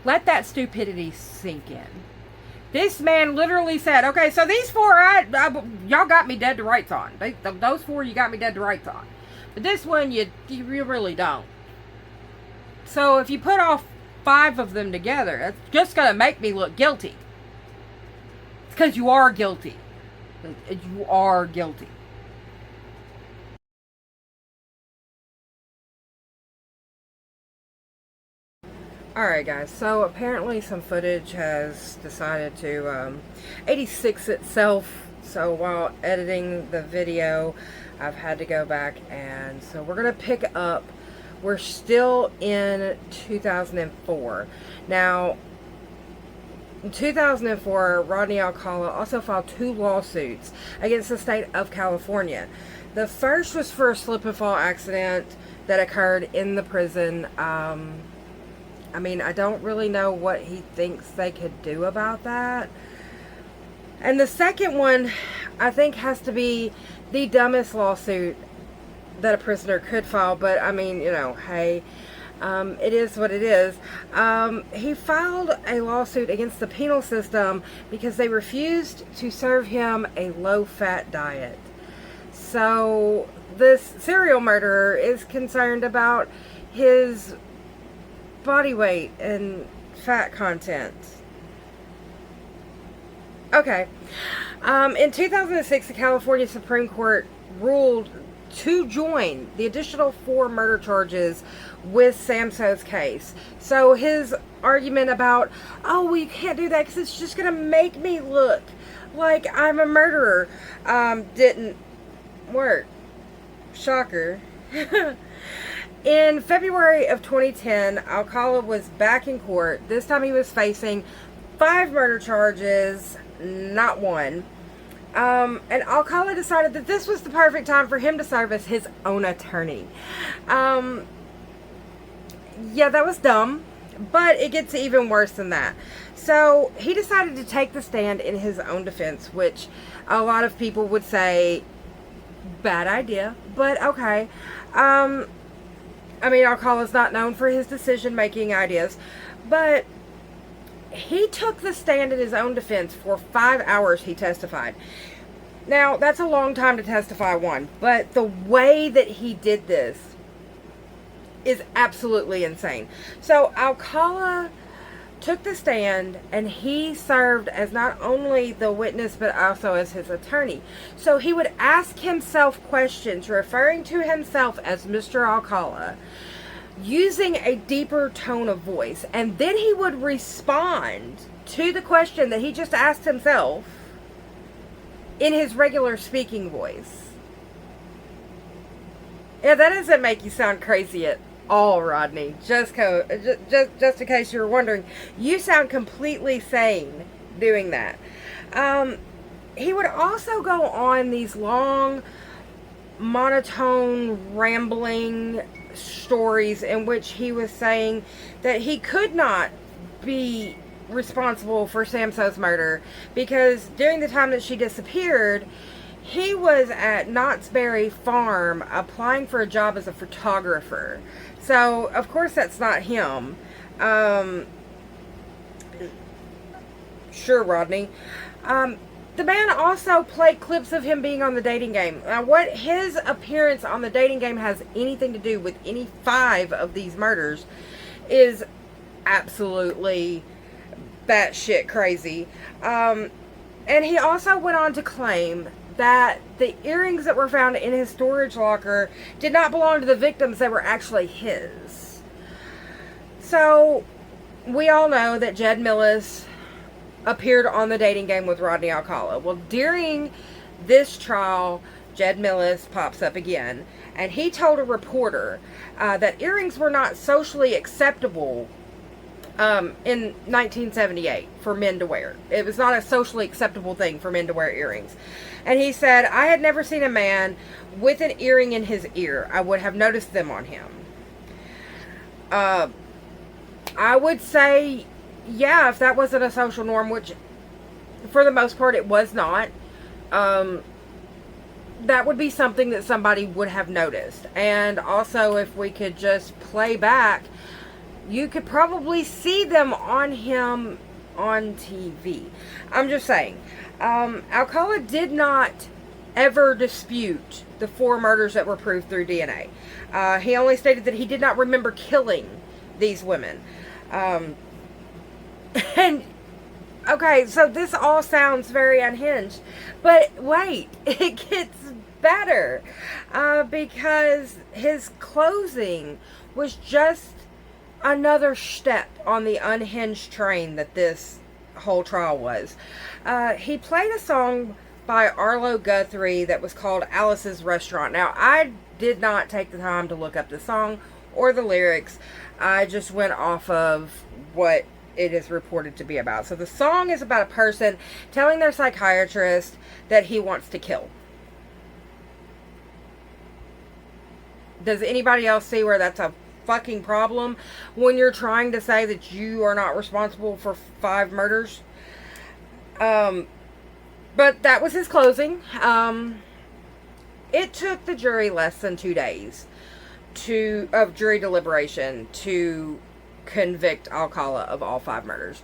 Let that stupidity sink in. This man literally said, okay, so these 4, y'all got me dead to rights on. Those 4 you got me dead to rights on. But this one, you really don't. So if you put all 5 of them together, that's just going to make me look guilty. It's because you are guilty. You are guilty. Alright guys, so apparently some footage has decided to 86 itself. So while editing the video, I've had to go back, and so we're going to pick up. We're still in 2004. Now, in 2004, Rodney Alcala also filed 2 lawsuits against the state of California. The first was for a slip and fall accident that occurred in the prison. I mean, I don't really know what he thinks they could do about that. And the second one, I think, has to be the dumbest lawsuit that a prisoner could file. But, I mean, you know, hey, it is what it is. He filed a lawsuit against the penal system because they refused to serve him a low-fat diet. So, this serial murderer is concerned about his body weight and fat content. Okay. In 2006, the California Supreme Court ruled to join the additional 4 murder charges with Samso's case. So his argument about, oh, well, you can't do that because it's just going to make me look like I'm a murderer, didn't work. Shocker. In February of 2010, Alcala was back in court. This time he was facing 5 murder charges, not 1. And Alcala decided that this was the perfect time for him to serve as his own attorney. Yeah, that was dumb, but it gets even worse than that. So he decided to take the stand in his own defense, which a lot of people would say, bad idea, but okay. I mean, Alcala's not known for his decision-making ideas, but he took the stand in his own defense for 5 hours. He testified. Now, that's a long time to testify, one, but the way that he did this is absolutely insane. So, Alcala took the stand, and he served as not only the witness but also as his attorney. So he would ask himself questions referring to himself as Mr. Alcala, using a deeper tone of voice, and then he would respond to the question that he just asked himself in his regular speaking voice. Yeah, that doesn't make you sound crazy at all, Rodney. Just in case you were wondering, you sound completely sane doing that. He would also go on these long, monotone, rambling stories in which he was saying that he could not be responsible for Samso's murder because during the time that she disappeared, he was at Knott's Berry Farm applying for a job as a photographer. So, of course, that's not him. Sure, Rodney. The man also played clips of him being on the dating game. Now, what his appearance on the dating game has anything to do with any 5 of these murders is absolutely batshit crazy. And he also went on to claim that the earrings that were found in his storage locker did not belong to the victims, they were actually his. So, we all know that Jed Millis appeared on the dating game with Rodney Alcala. Well, during this trial, Jed Millis pops up again, and he told a reporter that earrings were not socially acceptable in 1978 for men to wear. It was not a socially acceptable thing for men to wear earrings. And he said, I had never seen a man with an earring in his ear. I would have noticed them on him. I would say, yeah, if that wasn't a social norm, which for the most part it was not, that would be something that somebody would have noticed. And also, if we could just play back, you could probably see them on him on TV. I'm just saying. Alcala did not ever dispute the 4 murders that were proved through DNA. He only stated that he did not remember killing these women. And, okay, so this all sounds very unhinged. But wait, it gets better. Because his closing was just another step on the unhinged train that this whole trial was. He played a song by Arlo Guthrie that was called Alice's Restaurant. Now, I did not take the time to look up the song or the lyrics. I just went off of what it is reported to be about. So the song is about a person telling their psychiatrist that he wants to kill. Does anybody else see where that's a fucking problem when you're trying to say that you are not responsible for 5 murders? But that was his closing. It took the jury less than 2 days of jury deliberation to convict Alcala of all 5 murders.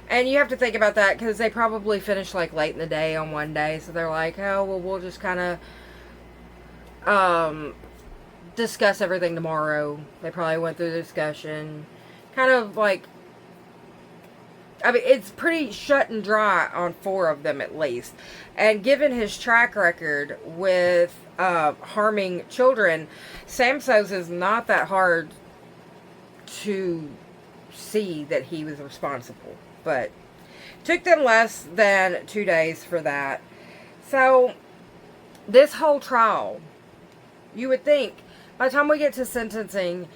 And you have to think about that because they probably finished like late in the day on one day, so they're like, oh well, we'll just kind of discuss everything tomorrow. They probably went through the discussion, kind of like, I mean, it's pretty shut and dry on 4 of them at least. And given his track record with harming children, Samso's is not that hard to see that he was responsible. But took them less than 2 days for that. So this whole trial, you would think by the time we get to sentencing,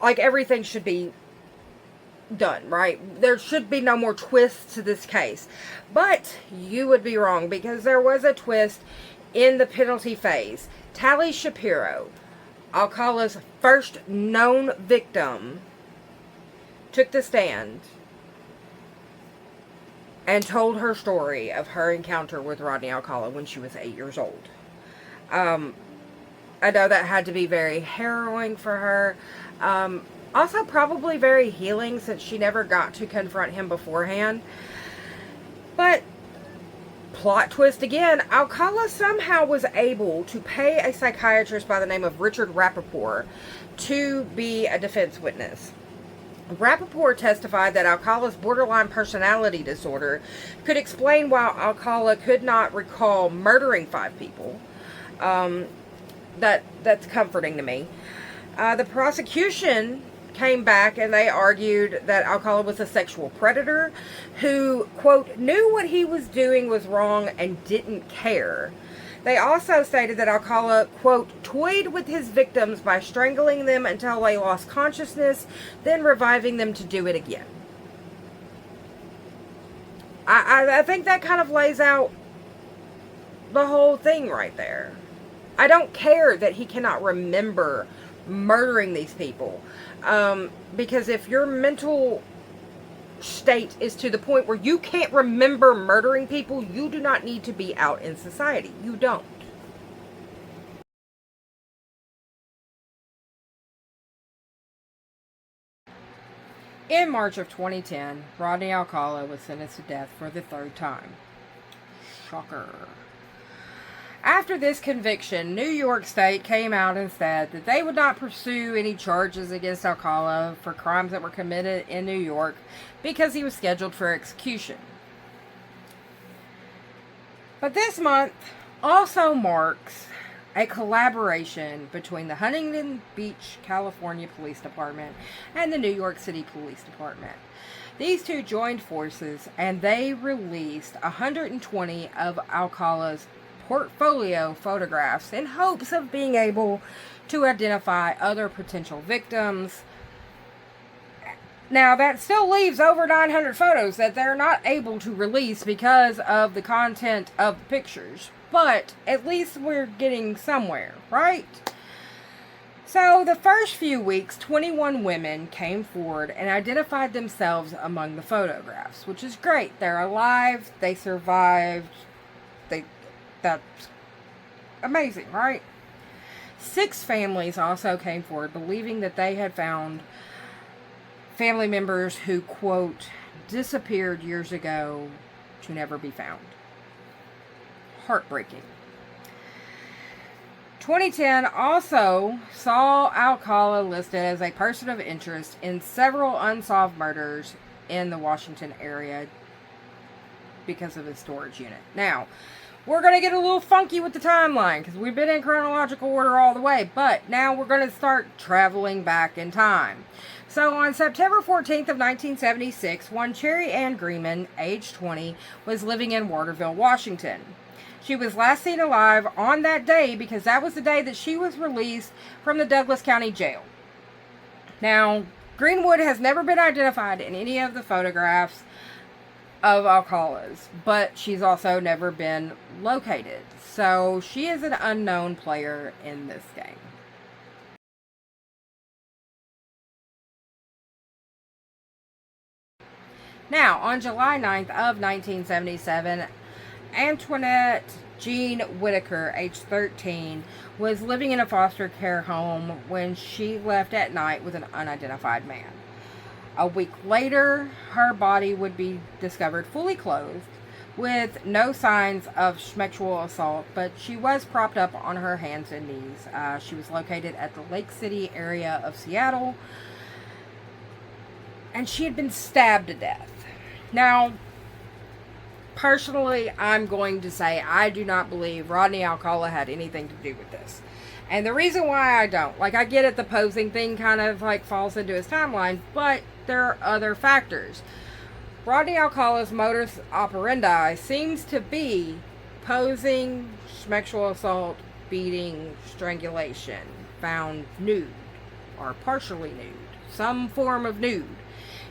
like everything should be done, right? There should be no more twists to this case. But you would be wrong, because there was a twist in the penalty phase. Tally Shapiro, Alcala's first known victim, took the stand and told her story of her encounter with Rodney Alcala when she was 8 years old. I know that had to be very harrowing for her. Also, probably very healing since she never got to confront him beforehand. But, plot twist again, Alcala somehow was able to pay a psychiatrist by the name of Richard Rappaport to be a defense witness. Rappaport testified that Alcala's borderline personality disorder could explain why Alcala could not recall murdering 5 people. That's comforting to me. The prosecution came back and they argued that Alcala was a sexual predator who, quote, knew what he was doing was wrong and didn't care. They also stated that Alcala, quote, toyed with his victims by strangling them until they lost consciousness, then reviving them to do it again. I think that kind of lays out the whole thing right there. I don't care that he cannot remember murdering these people. Because if your mental state is to the point where you can't remember murdering people, you do not need to be out in society. You don't. In March of 2010, Rodney Alcala was sentenced to death for the 3rd time. Shocker. After this conviction, New York State came out and said that they would not pursue any charges against Alcala for crimes that were committed in New York because he was scheduled for execution. But this month also marks a collaboration between the Huntington Beach, California Police Department and the New York City Police Department. These two joined forces and they released 120 of Alcala's portfolio photographs in hopes of being able to identify other potential victims. Now, that still leaves over 900 photos that they're not able to release because of the content of the pictures. But at least we're getting somewhere, right? So, the first few weeks, 21 women came forward and identified themselves among the photographs, which is great. They're alive, they survived, that's amazing, right? 6 families also came forward believing that they had found family members who, quote, disappeared years ago to never be found. Heartbreaking. 2010 also saw Alcala listed as a person of interest in several unsolved murders in the Washington area because of his storage unit. Now, we're going to get a little funky with the timeline because we've been in chronological order all the way, but now we're going to start traveling back in time. So on September 14th of 1976, one Cherry Ann Greenman, age 20, was living in Waterville, Washington. She was last seen alive on that day because that was the day that she was released from the Douglas County Jail. Now, Greenwood has never been identified in any of the photographs of Alcala's, but she's also never been located. So she is an unknown player in this game. Now, on July 9th of 1977, Antoinette Jean Whitaker, age 13, was living in a foster care home when she left at night with an unidentified man. A week later, her body would be discovered fully clothed, with no signs of sexual assault, but she was propped up on her hands and knees. She was located at the Lake City area of Seattle, and she had been stabbed to death. Now, personally, I'm going to say I do not believe Rodney Alcala had anything to do with this. And the reason why I don't, I get it, the posing thing kind of falls into his timeline, but there are other factors. Rodney Alcala's modus operandi seems to be posing, sexual assault, beating, strangulation, found nude, or partially nude, some form of nude.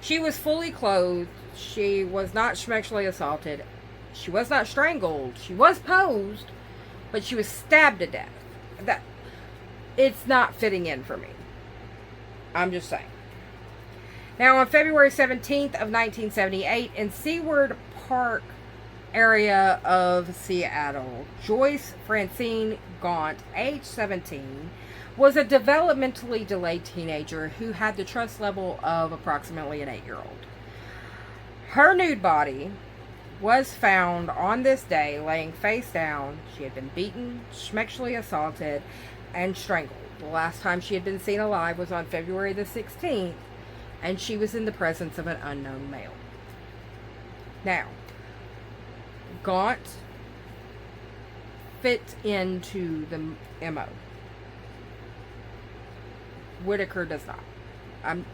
She was fully clothed. She was not sexually assaulted. She was not strangled. She was posed, but she was stabbed to death. It's not fitting in for me. I'm just saying. Now, on February 17th of 1978, in Seward Park area of Seattle, Joyce Francine Gaunt, age 17, was a developmentally delayed teenager who had the trust level of approximately an 8-year-old. Her nude body was found on this day laying face down. She had been beaten, sexually assaulted, and strangled. The last time she had been seen alive was on February the 16th, and she was in the presence of an unknown male. Now, Gaunt fit into the MO. Whitaker does not. I'm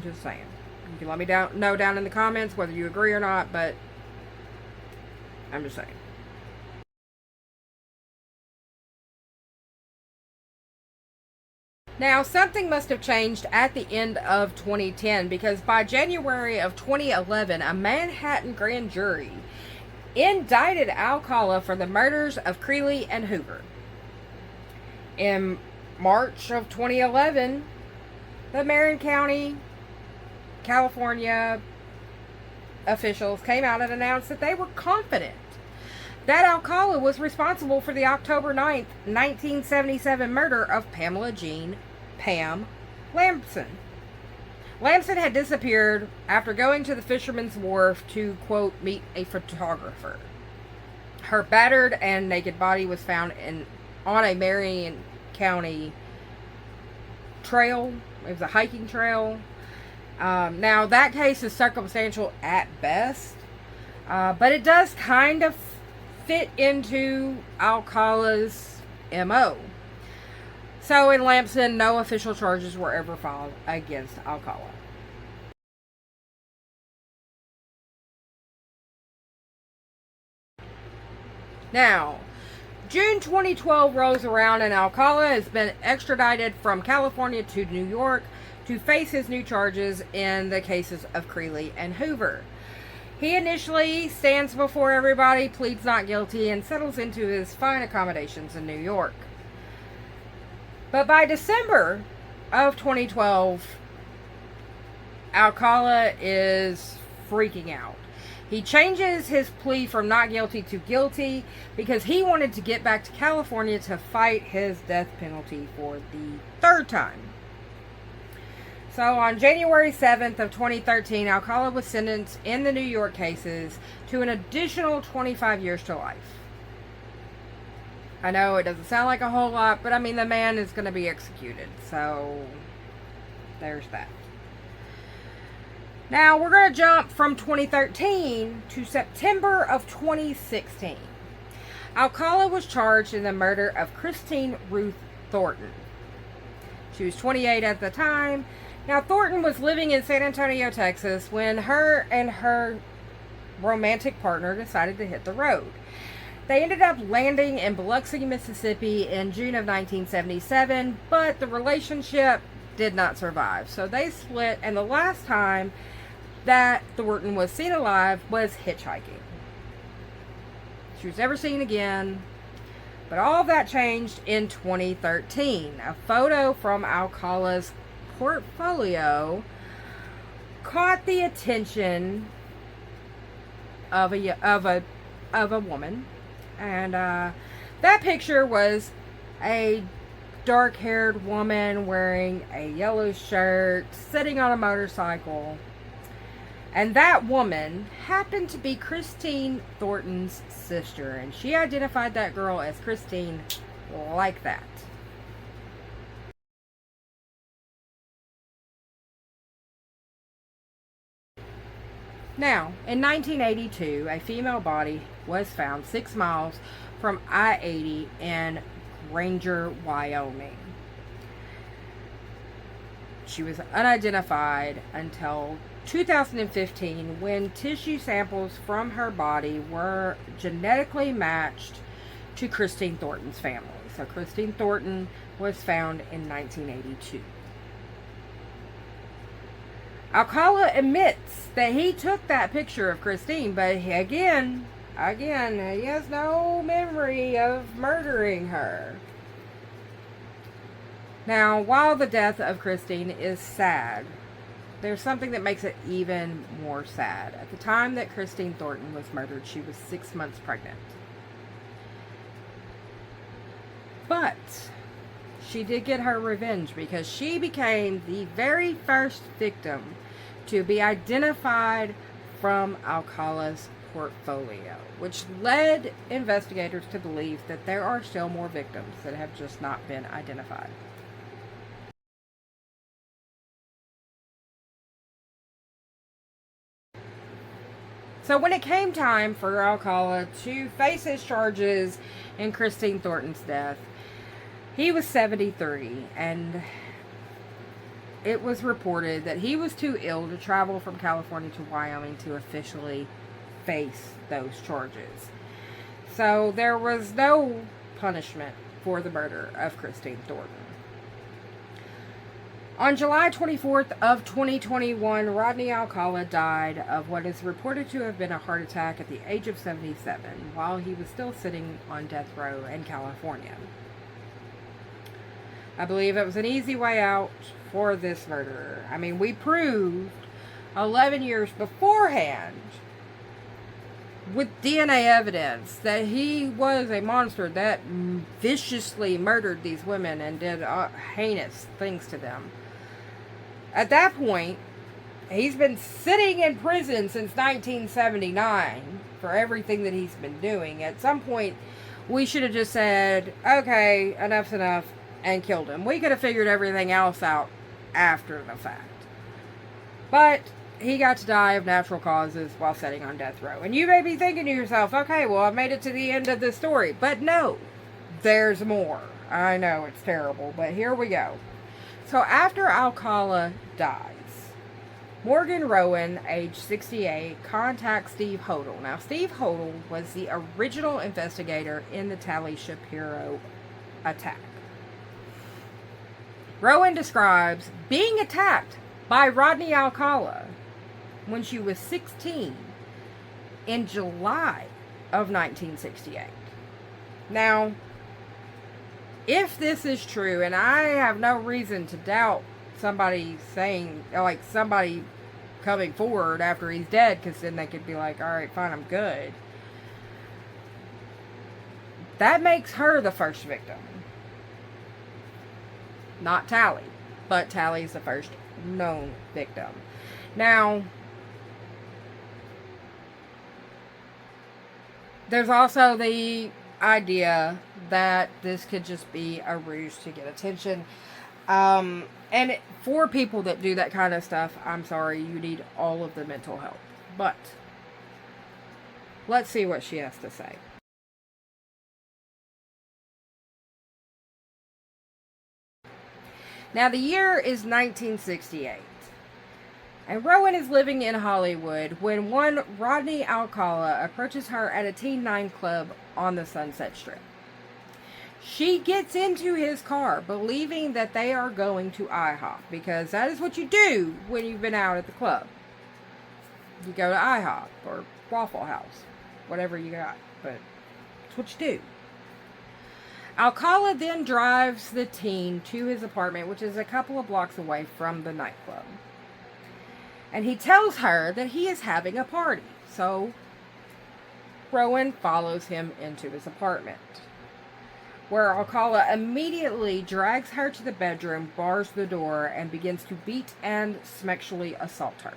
just saying. You can let me know down in the comments whether you agree or not, but I'm just saying. Now, something must have changed at the end of 2010, because by January of 2011, a Manhattan grand jury indicted Alcala for the murders of Creeley and Hoover. In March of 2011, the Marin County, California officials came out and announced that they were confident that Alcala was responsible for the October 9th, 1977 murder of Pamela Jean Pam Lamson. Lamson had disappeared after going to the Fisherman's Wharf to, quote, meet a photographer. Her battered and naked body was found on a Marion County trail. It was a hiking trail. Now, that case is circumstantial at best, but it does kind of fit into Alcala's MO. So, in Lamson, no official charges were ever filed against Alcala. Now, June 2012 rolls around and Alcala has been extradited from California to New York to face his new charges in the cases of Creeley and Hoover. He initially stands before everybody, pleads not guilty, and settles into his fine accommodations in New York. But by December of 2012, Alcala is freaking out. He changes his plea from not guilty to guilty because he wanted to get back to California to fight his death penalty for the third time. So on January 7th of 2013, Alcala was sentenced in the New York cases to an additional 25 years to life. I know it doesn't sound like a whole lot, but I mean, the man is going to be executed. So there's that. Now we're going to jump from 2013 to September of 2016. Alcala was charged in the murder of Christine Ruth Thornton. She was 28 at the time. Now, Thornton was living in San Antonio, Texas, when her and her romantic partner decided to hit the road. They ended up landing in Biloxi, Mississippi in June of 1977, but the relationship did not survive. So they split, and the last time that Thornton was seen alive was hitchhiking. She was never seen again. But all of that changed in 2013. A photo from Alcala's portfolio caught the attention of a woman, and that picture was a dark-haired woman wearing a yellow shirt, sitting on a motorcycle. And that woman happened to be Christine Thornton's sister. And she identified that girl as Christine like that. Now, in 1982, a female body was found 6 miles from I-80 in Granger, Wyoming. She was unidentified until 2015, when tissue samples from her body were genetically matched to Christine Thornton's family. So Christine Thornton was found in 1982. Alcala admits that he took that picture of Christine, but again, he has no memory of murdering her. Now, while the death of Christine is sad, there's something that makes it even more sad. At the time that Christine Thornton was murdered, she was 6 months pregnant. she did get her revenge because she became the very first victim to be identified from Alcala's portfolio, which led investigators to believe that there are still more victims that have just not been identified. So when it came time for Alcala to face his charges in Christine Thornton's death, he was 73, and it was reported that he was too ill to travel from California to Wyoming to officially face those charges. So there was no punishment for the murder of Christine Thornton. On July 24th of 2021, Rodney Alcala died of what is reported to have been a heart attack at the age of 77 while he was still sitting on death row in California. I believe it was an easy way out for this murderer. I mean, we proved 11 years beforehand with DNA evidence that he was a monster that viciously murdered these women and did heinous things to them. At that point, he's been sitting in prison since 1979 for everything that he's been doing. At some point, we should have just said, okay, enough's enough, and killed him. We could have figured everything else out after the fact. But he got to die of natural causes while sitting on death row. And you may be thinking to yourself, okay, well, I've made it to the end of the story. But no, there's more. I know, it's terrible, but here we go. So after Alcala dies, Morgan Rowan, age 68, contacts Steve Hodel. Now, Steve Hodel was the original investigator in the Tally Shapiro attack. Rowan describes being attacked by Rodney Alcala when she was 16 in July of 1968. Now, if this is true, and I have no reason to doubt somebody saying, like, somebody coming forward after he's dead, because then they could be like, alright, fine, I'm good. That makes her the first victim. Not Tally, but Tally's the first known victim. Now, there's also the idea that this could just be a ruse to get attention. And for people that do that kind of stuff, I'm sorry, you need all of the mental help. But let's see what she has to say. Now, the year is 1968, and Rowan is living in Hollywood when one Rodney Alcala approaches her at a teen nightclub on the Sunset Strip. She gets into his car, believing that they are going to IHOP, because that is what you do when you've been out at the club. You go to IHOP or Waffle House, whatever you got, but it's what you do. Alcala then drives the teen to his apartment, which is a couple of blocks away from the nightclub. And he tells her that he is having a party. So Rowan follows him into his apartment, where Alcala immediately drags her to the bedroom, bars the door, and begins to beat and sexually assault her.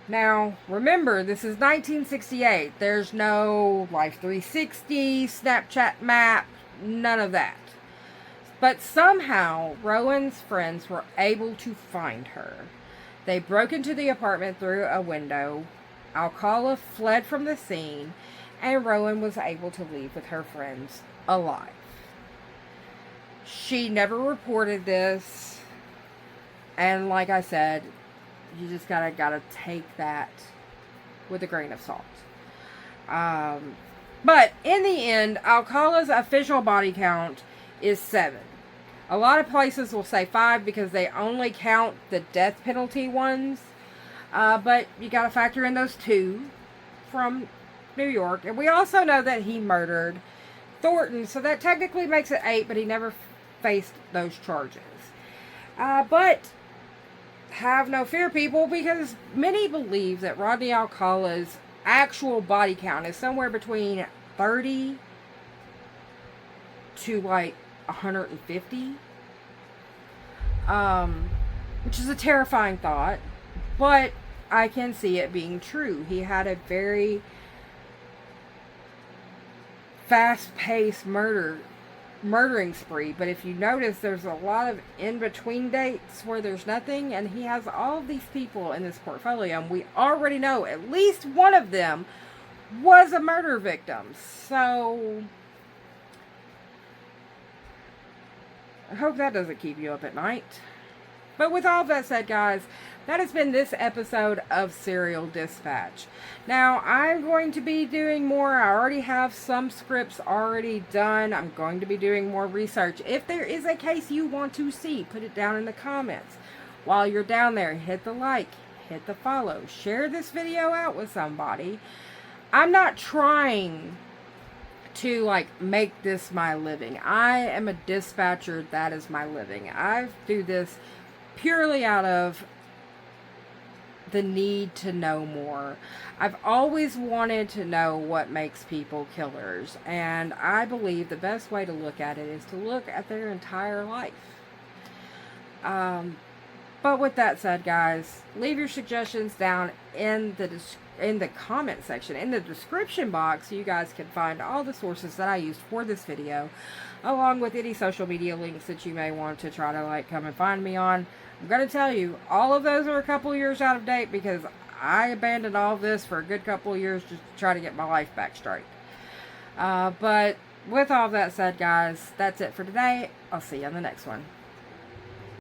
Now, remember, this is 1968. There's no Life 360, Snapchat map, none of that. But somehow, Rowan's friends were able to find her. They broke into the apartment through a window. Alcala fled from the scene, and Rowan was able to leave with her friends alive. She never reported this, and like I said, you just gotta take that with a grain of salt. But in the end, Alcala's official body count is 7. A lot of places will say 5 because they only count the death penalty ones. But you gotta factor in those 2 from New York. And we also know that he murdered Thornton, so that technically makes it 8, but he never faced those charges. But have no fear, people, because many believe that Rodney Alcala's actual body count is somewhere between 30 to like 150. Which is a terrifying thought, but I can see it being true. He had a very fast-paced murdering spree, but if you notice, there's a lot of in-between dates where there's nothing, and he has all of these people in this portfolio, and we already know at least one of them was a murder victim. So I hope that doesn't keep you up at night. But with all that said, guys, that has been this episode of Serial Dispatch. Now, I'm going to be doing more. I already have some scripts already done. I'm going to be doing more research. If there is a case you want to see, put it down in the comments. While you're down there, hit the like, hit the follow, share this video out with somebody. I'm not trying to make this my living. I am a dispatcher. That is my living. I do this purely out of the need to know more. I've always wanted to know what makes people killers, and I believe the best way to look at it is to look at their entire life. But with that said, guys, leave your suggestions down in the comment section, in the description box, so you guys can find all the sources that I used for this video, along with any social media links that you may want to try to come and find me on. I'm going to tell you, all of those are a couple years out of date because I abandoned all of this for a good couple of years just to try to get my life back straight. But with all that said, guys, that's it for today. I'll see you on the next one.